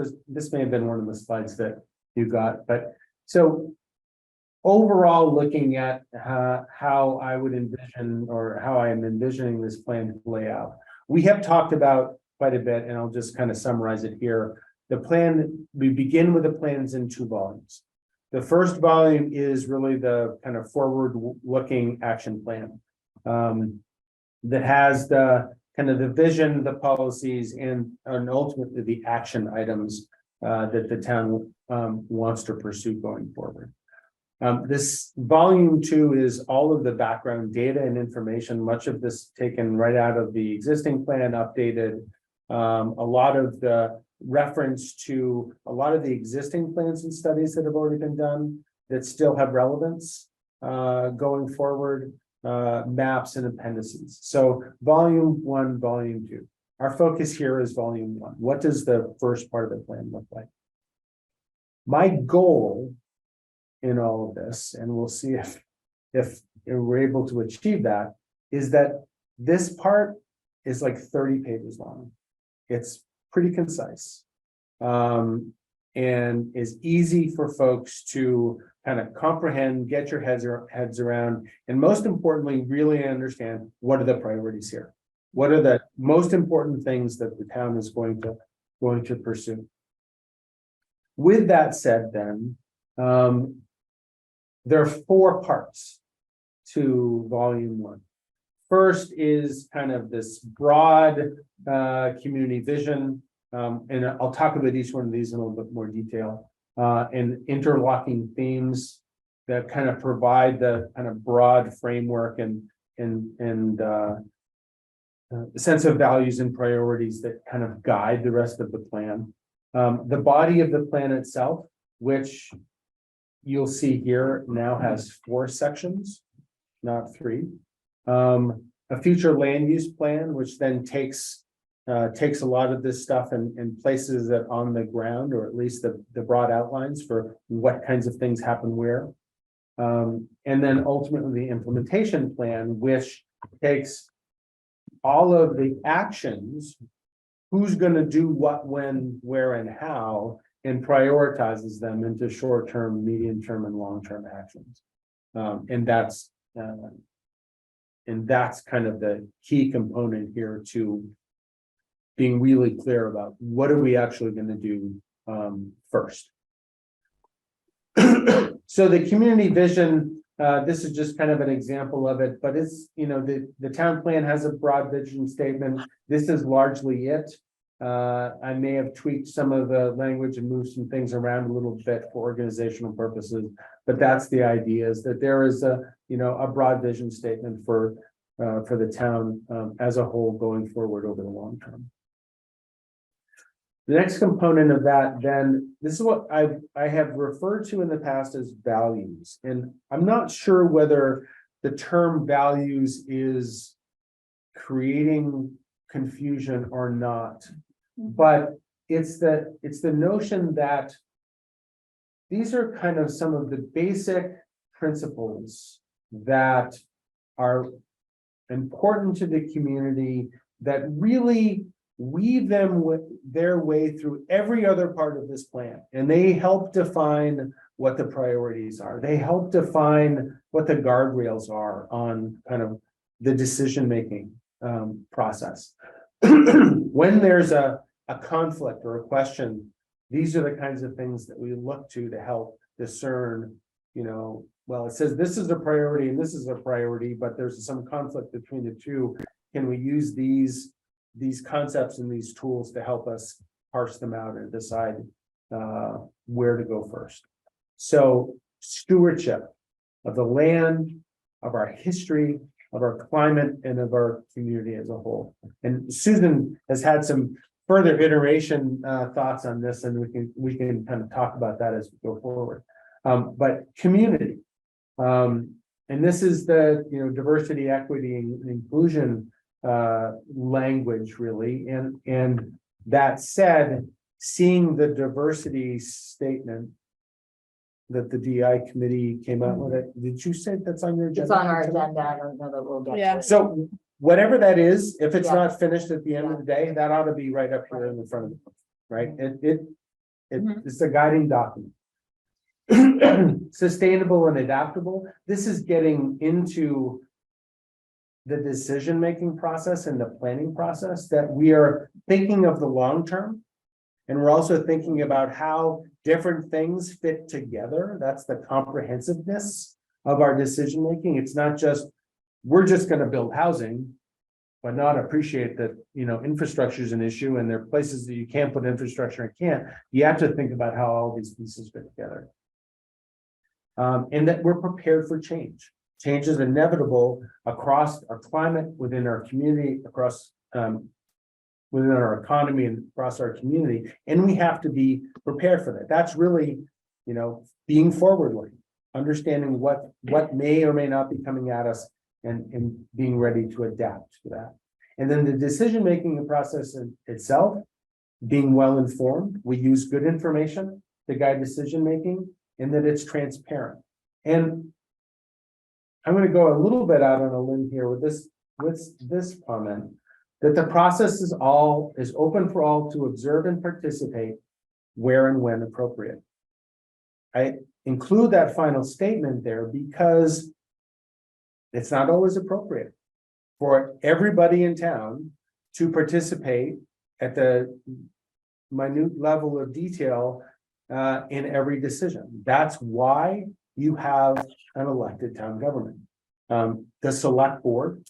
may have been one of the slides that you got, but so overall looking at how I would envision or how I'm envisioning this plan to play out. We have talked about quite a bit, and I'll just kind of summarize it here. The plan, we begin with the plans in 2 volumes. The first volume is really the kind of forward-looking action plan that has the kind of the vision, the policies, and ultimately the action items that the town wants to pursue going forward. This volume 2 is all of the background data and information, much of this taken right out of the existing plan, updated. A lot of the reference to a lot of the existing plans and studies that have already been done that still have relevance going forward, maps and appendices. So volume 1, volume 2. Our focus here is volume 1. What does the first part of the plan look like? My goal in all of this, and we'll see if we're able to achieve that, is that this part is like 30 pages long. It's pretty concise, and is easy for folks to kind of comprehend, get your heads around, and most importantly, really understand what are the priorities here. What are the most important things that the town is going to pursue? With that said, then, there are 4 parts to volume 1. First is kind of this broad community vision, and I'll talk about each one of these in a little bit more detail, and interlocking themes that kind of provide the kind of broad framework and sense of values and priorities that kind of guide the rest of the plan. The body of the plan itself, which you'll see here, now has 4 sections, not 3. A future land use plan, which then takes a lot of this stuff and places it on the ground, or at least the broad outlines for what kinds of things happen where. And then ultimately the implementation plan, which takes all of the actions, who's going to do what, when, where, and how, and prioritizes them into short-term, medium-term, and long-term actions. And that's kind of the key component here to being really clear about what are we actually going to do first. So the community vision, this is just kind of an example of it, but it's, the town plan has a broad vision statement. This is largely it. I may have tweaked some of the language and moved some things around a little bit for organizational purposes, but that's the idea, is that there is a broad vision statement for the town as a whole going forward over the long term. The next component of that, then, this is what I have referred to in the past as values, and I'm not sure whether the term values is creating confusion or not. But it's the notion that these are kind of some of the basic principles that are important to the community, that really weave them with their way through every other part of this plan. And they help define what the priorities are. They help define what the guardrails are on kind of the decision-making process. When there's a conflict or a question, these are the kinds of things that we look to help discern, well, it says this is a priority and this is a priority, but there's some conflict between the two. Can we use these concepts and these tools to help us parse them out and decide where to go first? So stewardship of the land, of our history, of our climate, and of our community as a whole. And Susan has had some further iteration thoughts on this, and we can kind of talk about that as we go forward. But community, and this is the diversity, equity, and inclusion language, really. And that said, seeing the diversity statement that the DI committee came out with, it. Did you say that's on your agenda? It's on our agenda. I don't know that we'll get to it. So whatever that is, if it's Yeah. not finished at the end of the day, that ought to be right up here in the front of it, right? It's a guiding document. Sustainable and adaptable. This is getting into the decision-making process and the planning process, that we are thinking of the long term. And we're also thinking about how different things fit together. That's the comprehensiveness of our decision-making. It's not just, we're just going to build housing, but not appreciate that, infrastructure is an issue, and there are places that you can't put infrastructure and can't. You have to think about how all these pieces fit together. And that we're prepared for change. Change is inevitable across our climate, within our community, across within our economy and across our community, and we have to be prepared for that. That's really, being forward-looking, understanding what may or may not be coming at us, and being ready to adapt to that. And then the decision-making process itself, being well-informed, we use good information to guide decision-making, and that it's transparent. And I'm going to go a little bit out on a limb here with this comment, that the process is open for all to observe and participate where and when appropriate. I include that final statement there because it's not always appropriate for everybody in town to participate at the minute level of detail in every decision. That's why you have an elected town government. The select board,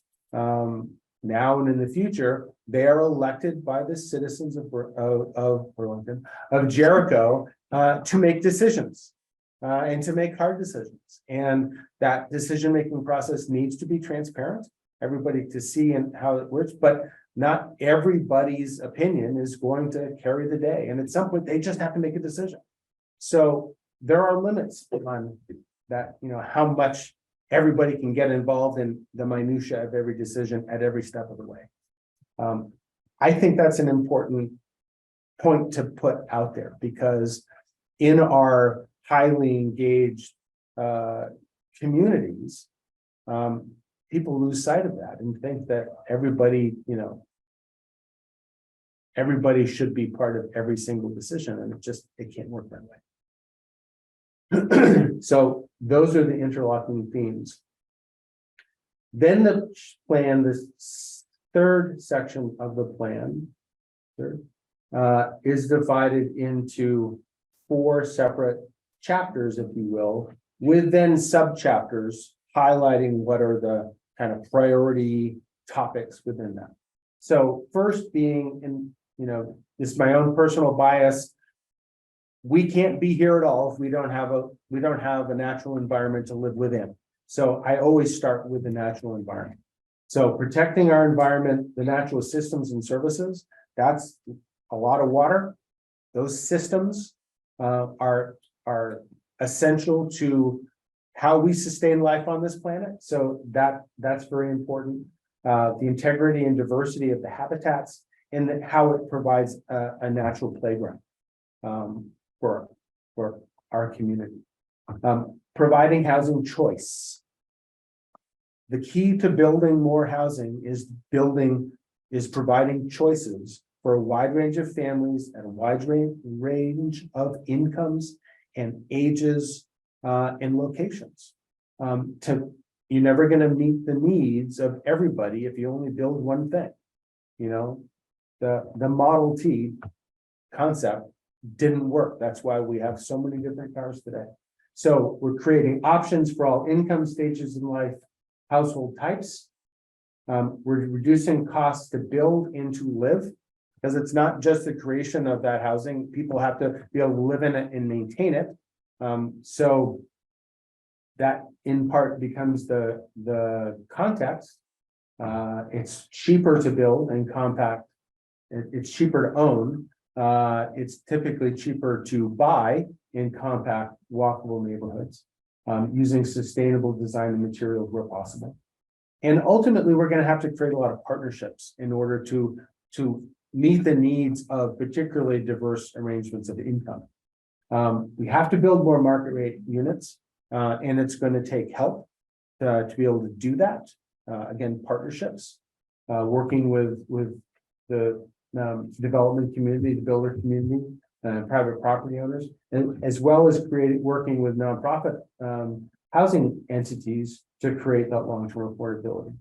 now and in the future, they are elected by the citizens of Burlington, of Jericho, to make decisions and to make hard decisions. And that decision-making process needs to be transparent, everybody to see and how it works, but not everybody's opinion is going to carry the day. And at some point, they just have to make a decision. So there are limits on that, how much everybody can get involved in the minutia of every decision at every step of the way. I think that's an important point to put out there, because in our highly engaged communities, people lose sight of that and think that everybody should be part of every single decision, and it can't work that way. So those are the interlocking themes. Then the plan, this third section of the plan, is divided into 4 separate chapters, if you will, with then sub-chapters highlighting what are the kind of priority topics within that. So first being, this is my own personal bias, we can't be here at all if we don't have a natural environment to live within. So I always start with the natural environment. So protecting our environment, the natural systems and services, that's a lot of water. Those systems are essential to how we sustain life on this planet. So that's very important. The integrity and diversity of the habitats, and how it provides a natural playground for our community. Providing housing choice. The key to building more housing is providing choices for a wide range of families at a wide range of incomes and ages and locations. You're never going to meet the needs of everybody if you only build one thing. The Model T concept didn't work. That's why we have so many different cars today. So we're creating options for all income stages in life, household types. We're reducing costs to build and to live, because it's not just the creation of that housing. People have to be able to live in it and maintain it. So that in part becomes the context. It's cheaper to build and compact. It's cheaper to own. It's typically cheaper to buy in compact, walkable neighborhoods, using sustainable design and materials where possible. And ultimately, we're going to have to create a lot of partnerships in order to meet the needs of particularly diverse arrangements of income. We have to build more market rate units, and it's going to take help to be able to do that. Again, partnerships, working with the development community, the builder community, private property owners, and as well as working with nonprofit housing entities to create that long-term affordability.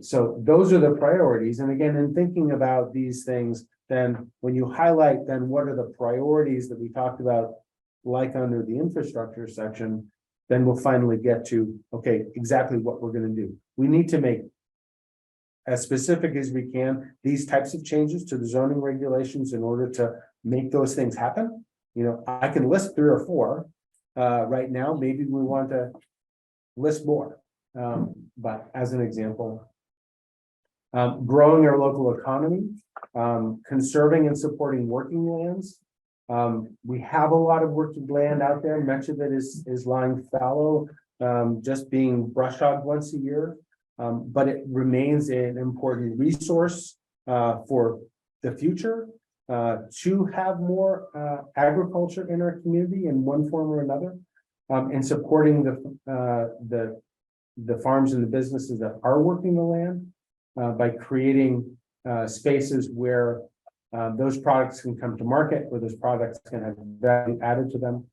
So those are the priorities. And again, in thinking about these things, then when you highlight, then what are the priorities that we talked about, like under the infrastructure section, then we'll finally get to, okay, exactly what we're going to do. We need to make as specific as we can these types of changes to the zoning regulations in order to make those things happen. I can list 3 or 4, right now. Maybe we want to list more. But as an example, growing our local economy, conserving and supporting working lands. We have a lot of working land out there. Much of it is lying fallow, just being brush hogged once a year. But it remains an important resource for the future, to have more agriculture in our community in one form or another, and supporting the farms and the businesses that are working the land by creating spaces where those products can come to market, where those products can have value added to them,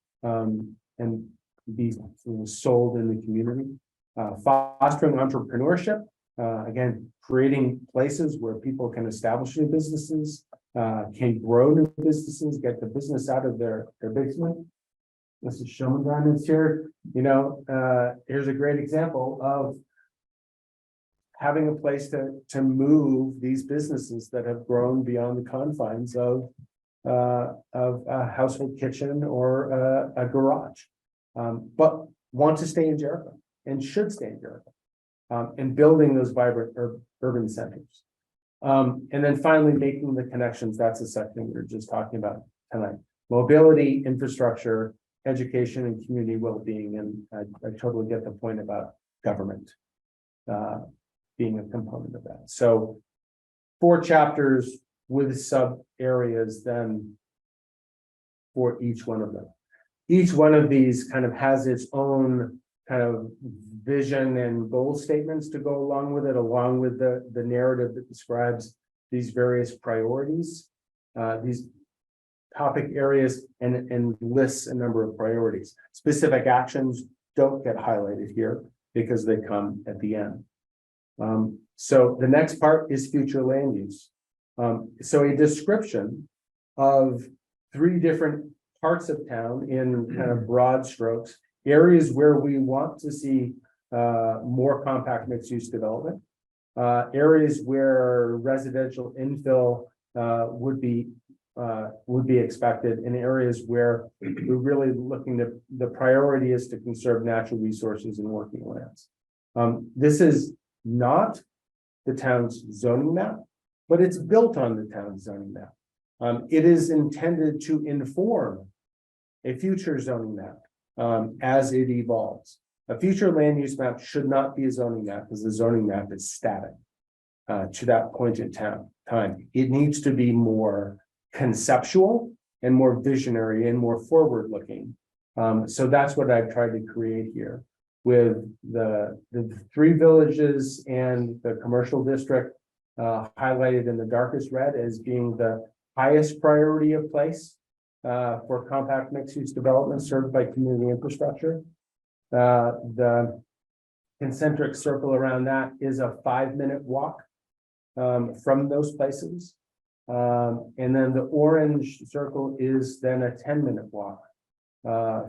and be sold in the community. Fostering entrepreneurship, again, creating places where people can establish new businesses, can grow new businesses, get the business out of their basement. This is Showman Diamonds here. Here's a great example of having a place to move these businesses that have grown beyond the confines of a household kitchen or a garage, but want to stay in Jericho and should stay in Jericho, and building those vibrant urban centers. And then finally, making the connections. That's the second we were just talking about tonight. Mobility, infrastructure, education, and community well-being. And I totally get the point about government being a component of that. So 4 chapters with sub areas then for each one of them. Each one of these kind of has its own kind of vision and goal statements to go along with it, along with the narrative that describes these various priorities, these topic areas, and lists a number of priorities. Specific actions don't get highlighted here because they come at the end. So the next part is future land use. So a description of 3 different parts of town in kind of broad strokes, areas where we want to see more compact mixed use development, areas where residential infill would be expected, and areas where we're really looking to, the priority is to conserve natural resources and working lands. This is not the town's zoning map, but it's built on the town's zoning map. It is intended to inform a future zoning map as it evolves. A future land use map should not be a zoning map, because the zoning map is static to that point in time. It needs to be more conceptual and more visionary and more forward-looking. So that's what I've tried to create here, with the 3 villages and the commercial district highlighted in the darkest red as being the highest priority of place for compact mixed-use development served by community infrastructure. The concentric circle around that is a 5-minute walk from those places. And then the orange circle is then a 10-minute walk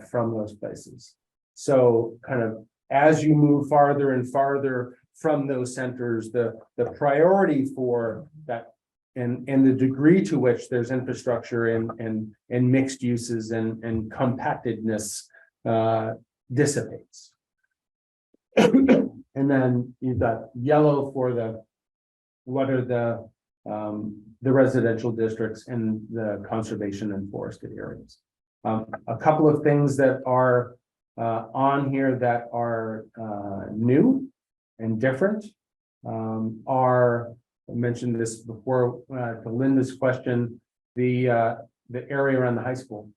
from those places. So kind of as you move farther and farther from those centers, the priority for that and the degree to which there's infrastructure and mixed uses and compactedness dissipates. And then you've got yellow for what are the residential districts and the conservation and forested areas. A couple of things that are on here that are new and different are, I mentioned this before to Linda's question, the area around the high school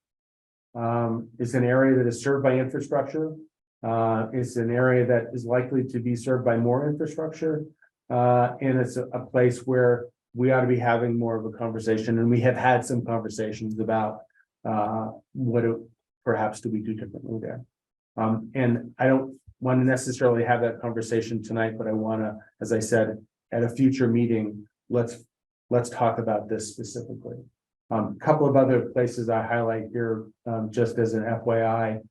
is an area that is served by infrastructure. It's an area that is likely to be served by more infrastructure. And it's a place where we ought to be having more of a conversation. And we have had some conversations about perhaps do we do differently there. And I don't want to necessarily have that conversation tonight, but I want to, as I said, at a future meeting, let's talk about this specifically. A couple of other places I highlight here, just as an FYI,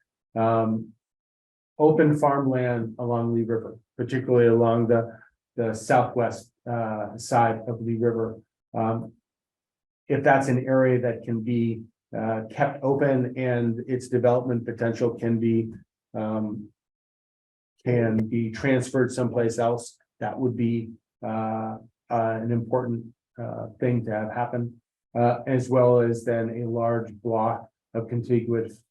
open farmland along Lee River, particularly along the southwest side of Lee River. If that's an area that can be kept open and its development potential can be transferred someplace else, that would be an important thing to have happen. As well as then a large block of contiguous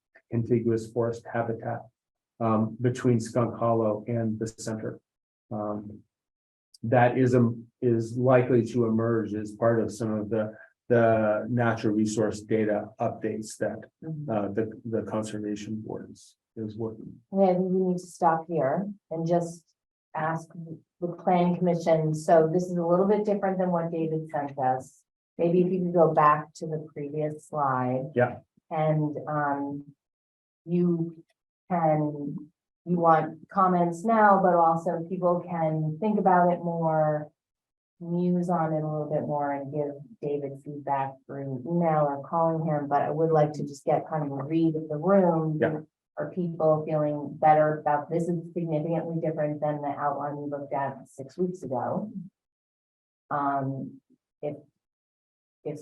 forest habitat between Skunk Hollow and the center. That is likely to emerge as part of some of the natural resource data updates that the conservation board is working. Okay, I think we need to stop here and just ask the planning commission. So this is a little bit different than what David sent us. Maybe if you could go back to the previous slide. Yeah. And you want comments now, but also people can think about it more, muse on it a little bit more, and give David feedback through email or calling him. But I would like to just get kind of a read of the room. Yeah. Are people feeling better about this? Is significantly different than the outline we looked at 6 weeks ago. If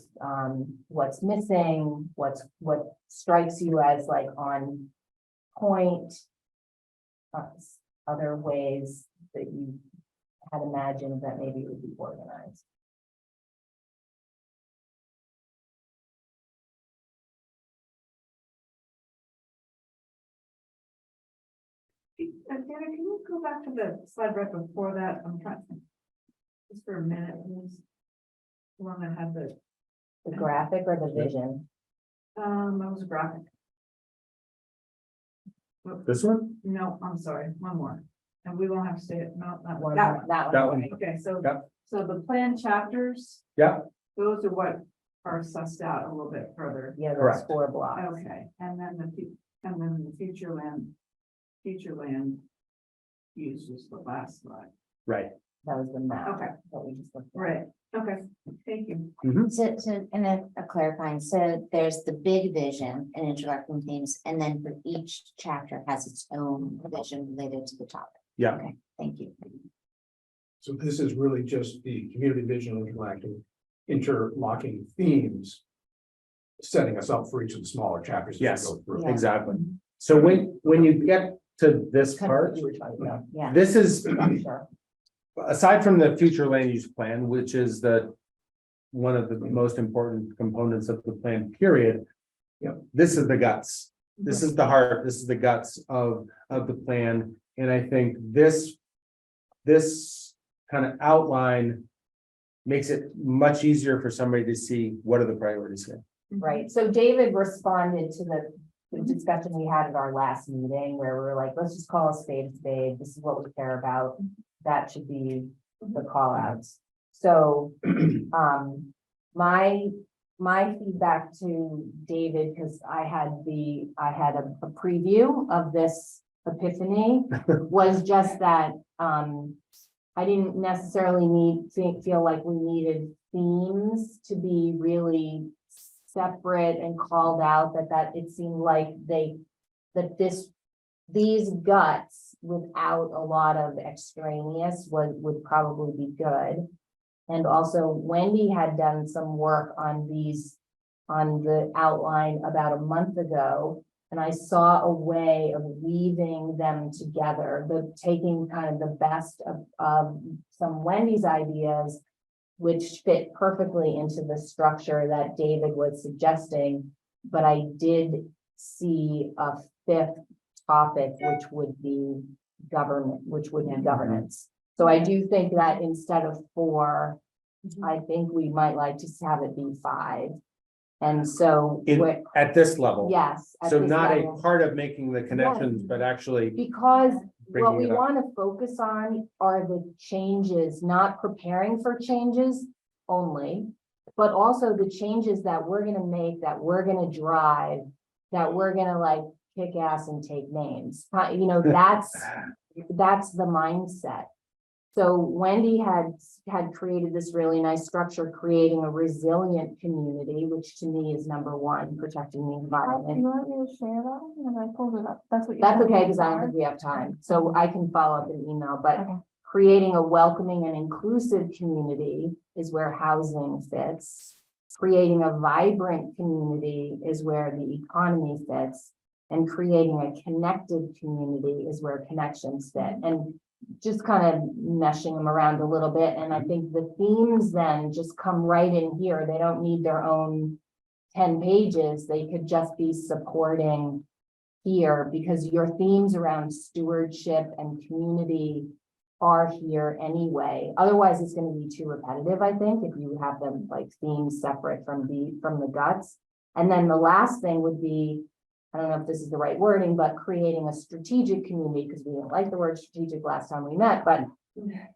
what's missing, what strikes you as like on point, other ways that you had imagined that maybe it would be organized. Dana, can you go back to the slide right before that? I'm trying, just for a minute, please. The one that had the graphic or the vision? That was a graphic. This one? No, I'm sorry, one more. And we won't have to say it, no, not One, that one. That one. Okay, so, Yep. so the plan chapters. Yeah. Those are what are sussed out a little bit further. Yeah, those Correct. 4 blocks. Okay, and then the future land use was the last slide. Right. That was the map. Okay. That we just looked at. Right, okay, thank you. So, and a clarifying, so there's the big vision and interacting themes, and then for each chapter has its own vision related to the topic. Yeah. Okay, thank you. So this is really just the community vision interlocking themes. Setting us up for each of the smaller chapters. as we Yes. go through. Yeah. Exactly. So when you get to this Kind of what part, you were talking about. Yeah. this is, Structure. aside from the future land use plan, which is one of the most important components of the plan, period. This is the guts. This is the heart. This is the guts of the plan. And I think this kind of outline makes it much easier for somebody to see what are the priorities here. Right, so David responded to the discussion we had at our last meeting where we were like, let's just call a spade. This is what we care about. That should be the call outs. So, my feedback to David, because I had a preview of this epiphany, was just that, I didn't necessarily feel like we needed themes to be really separate and called out, that it seemed like these guts without a lot of extraneous would probably be good. And also Wendy had done some work on the outline about a month ago. And I saw a way of weaving them together, taking kind of the best of some Wendy's ideas, which fit perfectly into the structure that David was suggesting. But I did see a 5th topic, which would be governance. So I do think that instead of 4, I think we might like to have it be 5. And so At this level. yes. at So this not level. a part of making the connections, but actually, Because what bringing we it up. want to focus on are the changes, not preparing for changes only, but also the changes that we're going to make, that we're going to drive, that we're going to like kick ass and take names. That's the mindset. So Wendy had created this really nice structure, creating a resilient community, which to me is number 1, protecting the environment. You want me to share that? And I pulled it up. That's what you. That's okay, because I don't think we have time, so I can follow up in email, but creating a welcoming and inclusive community is where housing fits. creating a vibrant community is where the economy fits, and creating a connected community is where connections fit, and just kind of meshing them around a little bit. And I think the themes then just come right in here. They don't need their own 10 pages. They could just be supporting here, because your themes around stewardship and community are here anyway. Otherwise, it's going to be too repetitive, I think, if you have them like themes separate from the guts. And then the last thing would be, I don't know if this is the right wording, but creating a strategic community, because we didn't like the word strategic last time we met, but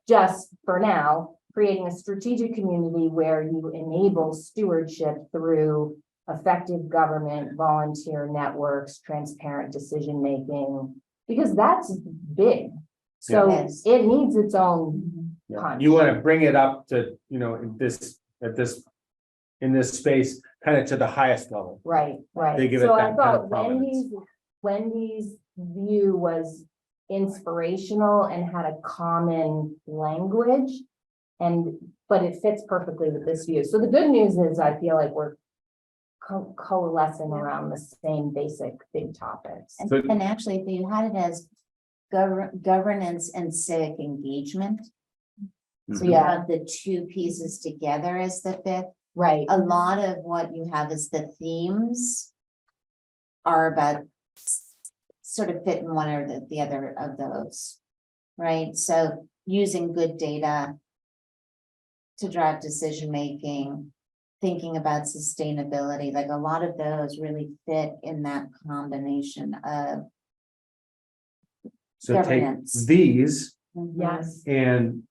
just for now, creating a strategic community where you enable stewardship through effective government, volunteer networks, transparent decision-making, because that's big. So Yes. it needs its own Yeah. punch. You want to bring it up to, in this space, kind of to the highest level. Right, right. They give it So I that kind thought of prominence. Wendy's view was inspirational and had a common language. But it fits perfectly with this view. So the good news is I feel like we're coalescing around the same basic big topics. And, So- and actually, if you had it as governance and civic engagement, so you Yeah. have the two pieces together as the fifth. Right, A lot of what you have is the themes are about sort of fit in one or the other of those, right? So using good data to drive decision-making, thinking about sustainability, like a lot of those really fit in that combination of So take governance. these yes, and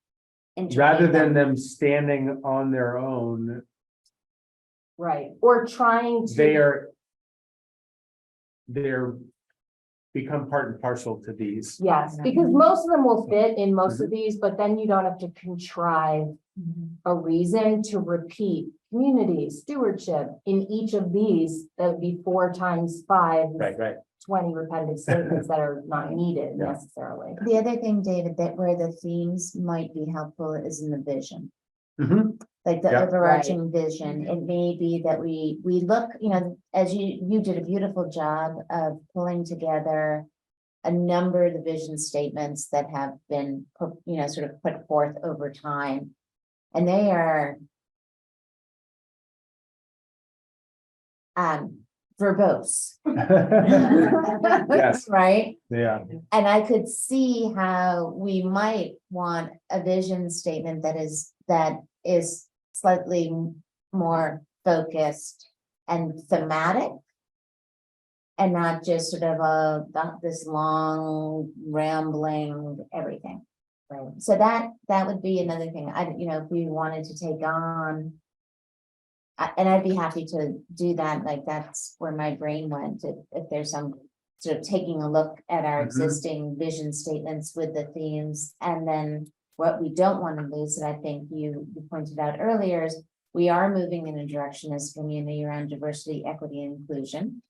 integrate rather than them. them standing on their own, right. Or trying to, they're become part and parcel to these. yes, because most of them will fit in most of these, but then you don't have to contrive a reason to repeat community stewardship in each of these. That would be 4 times 5. Right. 20 repetitive statements that are not needed Yeah. necessarily. The other thing, David, that where the themes might be helpful is in the vision. Mhm. Like the Yeah. overarching vision. It may be that we look, as you did a beautiful job of pulling together a number of the vision statements that have been, sort of put forth over time. And they are verbose. Yes. Right? Yeah, And I could see how we might want a vision statement that is slightly more focused and thematic. And not just sort of this long rambling everything. Right. So that would be another thing. If we wanted to take on. And I'd be happy to do that. Like that's where my brain went. If there's some sort of taking a look at our Mhm. existing vision statements with the themes, and then what we don't want to lose, that I think you pointed out earlier, is we are moving in a direction as a community around diversity, equity, and inclusion.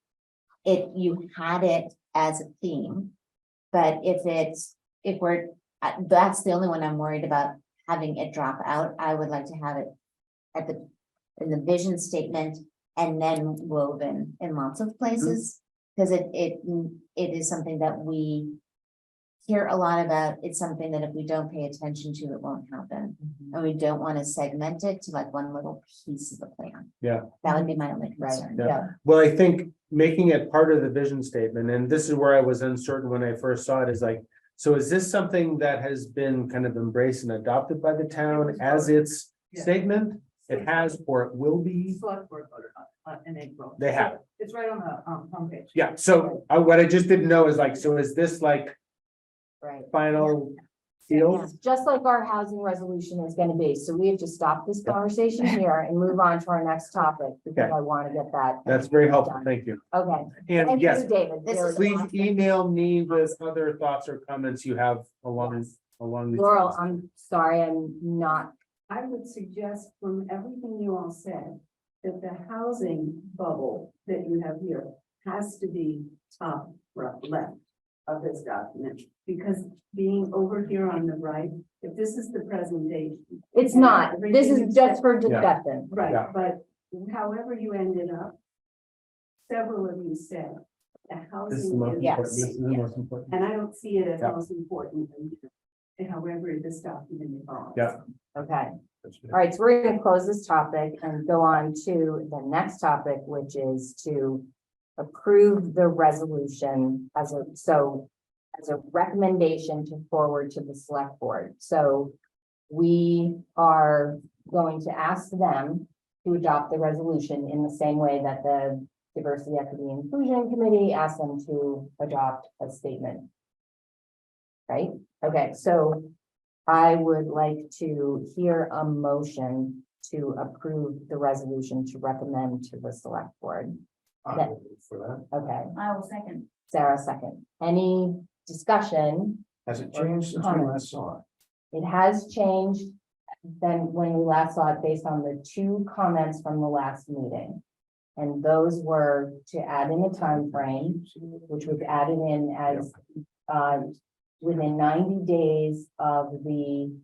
You had it as a theme, but that's the only one I'm worried about having it drop out. I would like to have it in the vision statement and then woven in lots of places. Because it is something that we hear a lot about. It's something that if we don't pay attention to, it won't happen. And we don't want to segment it to like one little piece of the plan. Yeah. That would be my only Right, concern. Yeah. Well, I think making it part of the vision statement, and this is where I was uncertain when I first saw it, is like, so is this something that has been kind of embraced and adopted by the town as its statement? It has, or it will be? Selectboard voted on in April. They have. It's right on the homepage. Yeah, so what I just didn't know is like, so is this like Right. final deal? It's just like our housing resolution is gonna be. So we have to stop this conversation here and move on to our next topic, because Okay. I want to get that. That's very helpful, done. thank you. Okay. And Thank yes, you, David. This is Really. please email me with other thoughts or comments you have along these. Laurel, I'm sorry, I'm not. I would suggest from everything you all said, that the housing bubble that you have here has to be top left of this document. Because being over here on the right, if this is the presentation. It's and not. This everything is you just said- for discussion. Right, Yeah. but however you ended up, several of you said the This is the most housing. Yes. important. This is the most important. And I don't see it as Yeah. most important than however this document evolves. Yeah. Okay. That's All right, so we're gonna close this topic and go on to the next topic, which is to approve the resolution as a recommendation to forward to the select board. So we are going to ask them to adopt the resolution in the same way that the Diversity, Equity, and Inclusion Committee asked them to adopt a statement. Right? Okay, so I would like to hear a motion to approve the resolution to recommend to the select board. I will vote for that. Okay, I will second. Sarah second. Any discussion? Has it changed since we last saw it? It has changed than when we last saw it based on the two comments from the last meeting. And those were to add in a time frame, which was added in as within 90 days of the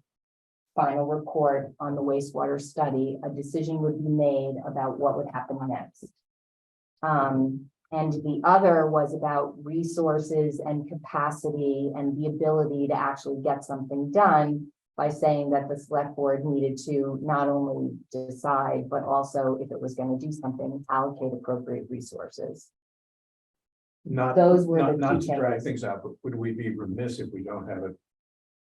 final report on the wastewater study, a decision would be made about what would happen next. And the other was about resources and capacity and the ability to actually get something done by saying that the select board needed to not only decide, but also if it was going to do something, allocate appropriate resources. Not, Those were the not two to drag changes. things out, but would we be remiss if we don't have it?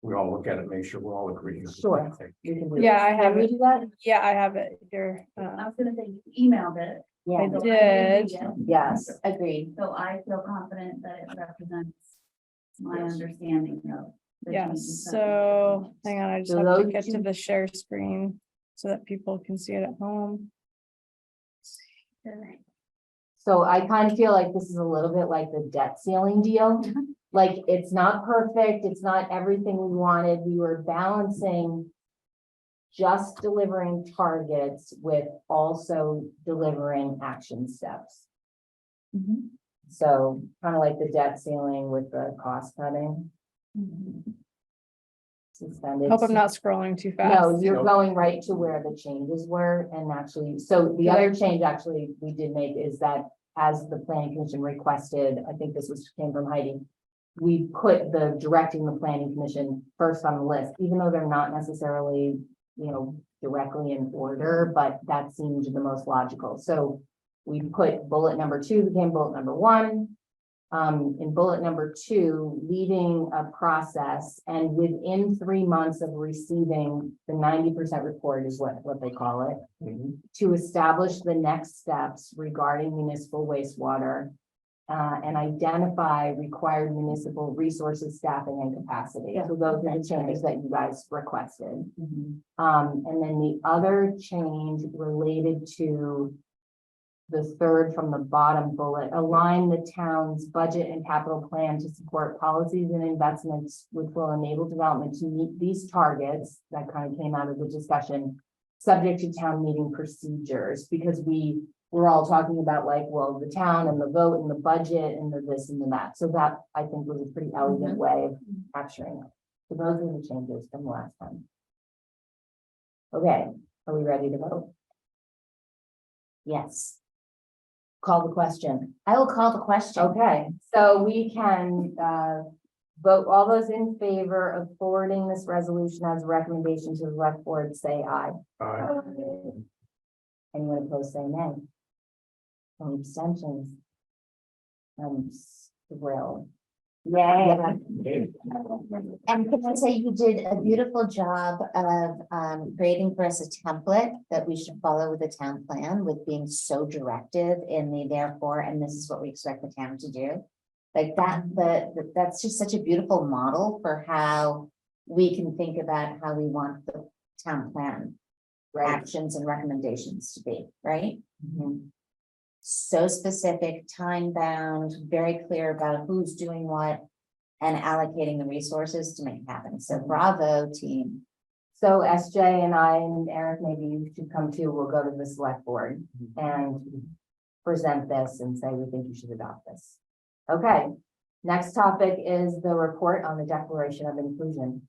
We all look at it, make sure we're all agreeing. Sure. You can do Yeah, this. I have Can we it. do that? Yeah, I have it here. I was gonna say, you emailed it. Yeah, I so did. read it, yes, agreed. So I feel confident that it represents my Yes. understanding of. the Yeah, changes that so we hang on, I just So have to those get to two- the share screen so that people can see it at home. So I kind of feel like this is a little bit like the debt ceiling deal. Like, it's not perfect, it's not everything we wanted, we were balancing just delivering targets with also delivering action steps. So kind of like the debt ceiling with the cost cutting. Suspended. Hope I'm not scrolling too No, fast. you're going right to where the changes were, and actually, so the other change actually we did make is that as the planning commission requested, I think this came from Heidi. We put the directing the planning commission first on the list, even though they're not necessarily, directly in order, but that seemed the most logical. So we put bullet number 2 became bullet number 1. In bullet number 2, leading a process, and within 3 months of receiving the 90% report is what they call it, to establish the next steps regarding municipal wastewater, and identify required municipal resources, staffing, and capacity. So those are the changes that you guys requested. And then the other change related to the third from the bottom bullet, align the town's budget and capital plan to support policies and investments which will enable development to meet these targets. That kind of came out of the discussion, subject to town meeting procedures, because we were all talking about like, well, the town and the vote and the budget and the this and the that. So that I think was a pretty elegant way of capturing it. So those are the changes from last time. Okay, are we ready to vote? Yes, Call the question. I will call the question. Okay, so we can vote, all those in favor of forwarding this resolution as a recommendation to the select board, say aye. Anyone opposed, say nay. Any abstentions? I'm thrilled. Yay. And can I say you did a beautiful job of creating for us a template that we should follow with the town plan, with being so directive in the therefore, and this is what we expect the town to do. Like that, that's just such a beautiful model for how we can think about how we want the town plan actions and recommendations to be, right? So specific, time bound, very clear about who's doing what and allocating the resources to make it happen. So bravo, team. So SJ and I and Eric, maybe you should come too. We'll go to the select board and present this and say, we think you should adopt this. Okay, next topic is the report on the Declaration of Inclusion.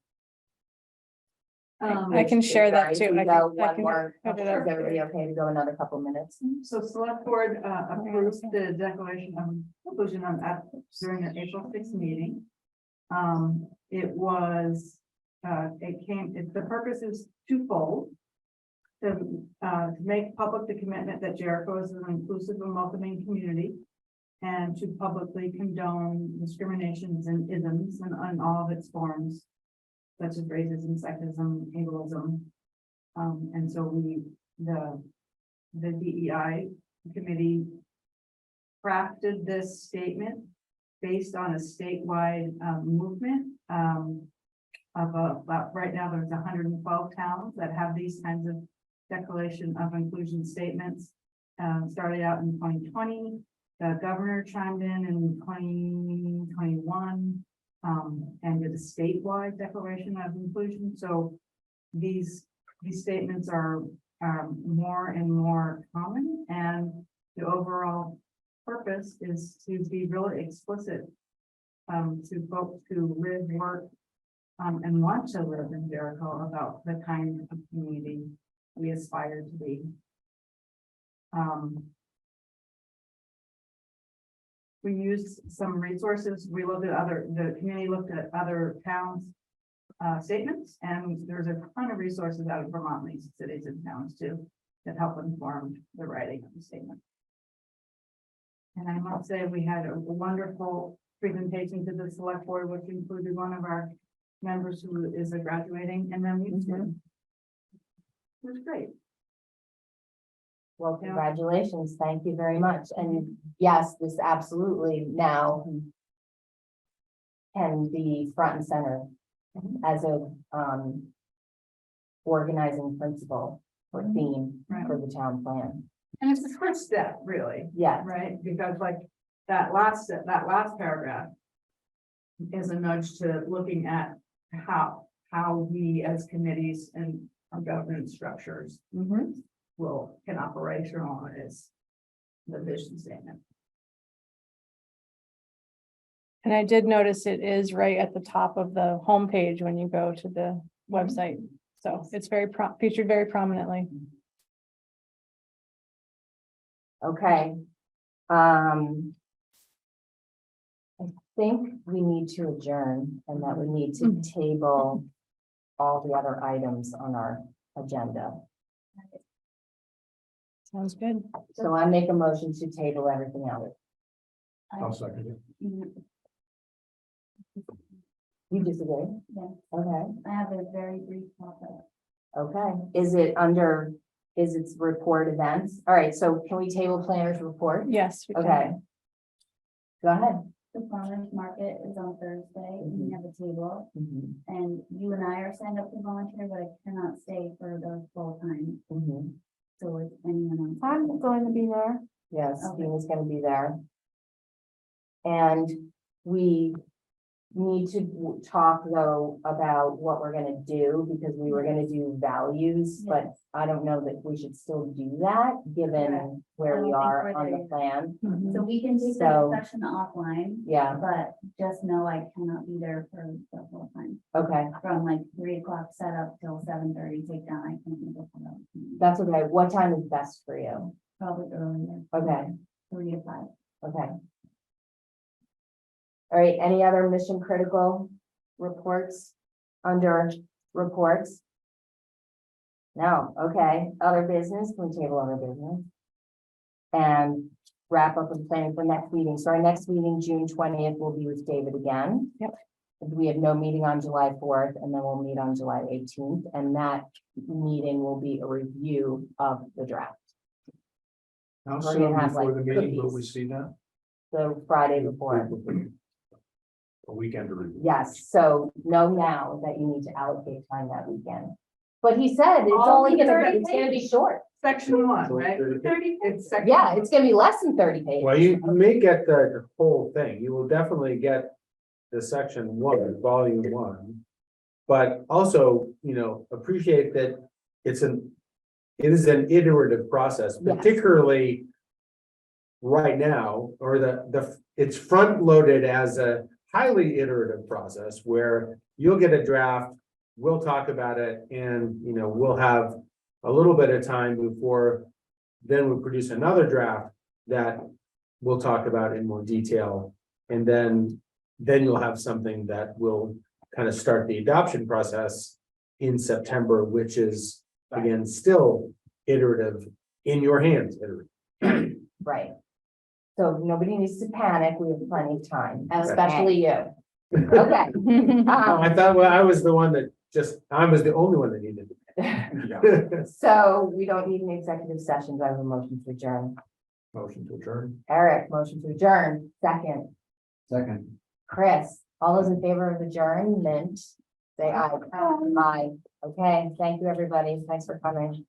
I can share that Sorry, too. we I go can- I one can more. put it Is up. everybody okay to go another couple minutes? So select board approved the declaration of inclusion on that during the April 6th meeting. It was, the purpose is twofold. To make public the commitment that Jericho is an inclusive and welcoming community. And to publicly condone discriminations and isms and all of its forms. Such as racism, sexism, ableism. And so the DEI committee crafted this statement based on a statewide movement about right now there's 112 towns that have these kinds of declaration of inclusion statements. Started out in 2020, the governor chimed in 2021 and did a statewide declaration of inclusion. So these statements are more and more common, and the overall purpose is to be really explicit to folks who live, work, and want to live in Jericho about the kind of community we aspire to be. We used some resources. We looked at the community looked at other towns' statements, and there's a ton of resources out of Vermont, these cities and towns too, that help inform the writing of the statement. And I must say, we had a wonderful presentation to the select board, which included one of our members who is graduating, and then we too. It was great. Well, Yeah. congratulations. Thank you very much. And yes, this absolutely now can be front and center as a organizing principle or theme Right. for the town plan. And it's the first step, really, Yeah, right? Because like that last paragraph is a nudge to looking at how we as committees and our governance structures mhm. can operationalize the vision statement. And I did notice it is right at the top of the homepage when you go to the website. So it's very featured very prominently. Okay. I think we need to adjourn and that we need to table all the other items on our agenda. Sounds good. So I make a motion to table everything else. I'll second it. You disagree? Yeah. Okay, I have a very brief topic. okay. Is it report events? All right, so can we table planners report? Yes. we can. Okay. Go ahead. The farmers market is on Thursday, and we have a table, Mhm, and you and I are signed up to volunteer, but I cannot stay for the full time, mhm. so if anyone else. I'm going to be there. Yes, Okay. Steve is gonna be there. And we need to talk though about what we're gonna do, because we were gonna do values, but Yes. I don't know that we should still do that, given where we I don't think are we're on the there. plan. Mhm. So we can take So- that session offline, Yeah, but just know I cannot be there for the whole time, okay, from like 3 o'clock setup till 7:30 takedown. I can't be there for that. that's okay. What time is best for you? Probably earlier. Okay. 3 to 5. Okay. All right, any other mission critical reports under reports? No, okay, other business, can we table other business? And wrap up with planning for next meeting. So our next meeting, June 20th, will be with David again. Yep. We have no meeting on July 4th, and then we'll meet on July 18th, and that meeting will be a review of the draft. How We're soon gonna have, before like, the meeting will we cookies. see that? The Friday before. A weekend to review. Yes, so know now that you need to allocate time that weekend. But he said it's All only gonna, 30 it's gonna be short. Section 1, right? 30. It's section. Yeah, it's gonna be less than 30 pages. Well, you may get the whole thing. You will definitely get the section 1, volume 1. But also, appreciate that it is an iterative process, Yes. particularly right now, or it's front loaded as a highly iterative process where you'll get a draft we'll talk about it and, we'll have a little bit of time before then we'll produce another draft that we'll talk about in more detail. And then you'll have something that will kind of start the adoption process in September, which is, again, still iterative in your hands. Iterative. Right. So nobody needs to panic. We have plenty of time, especially you. Okay. I thought, well, I was the one that I was the only one that needed it. So we don't need an executive session. Do I have a motion to adjourn? Motion to adjourn. Eric, motion to adjourn. Second. Second. Chris, all those in favor of adjournment, say aye. Aye. Okay, thank you, everybody. Thanks for coming.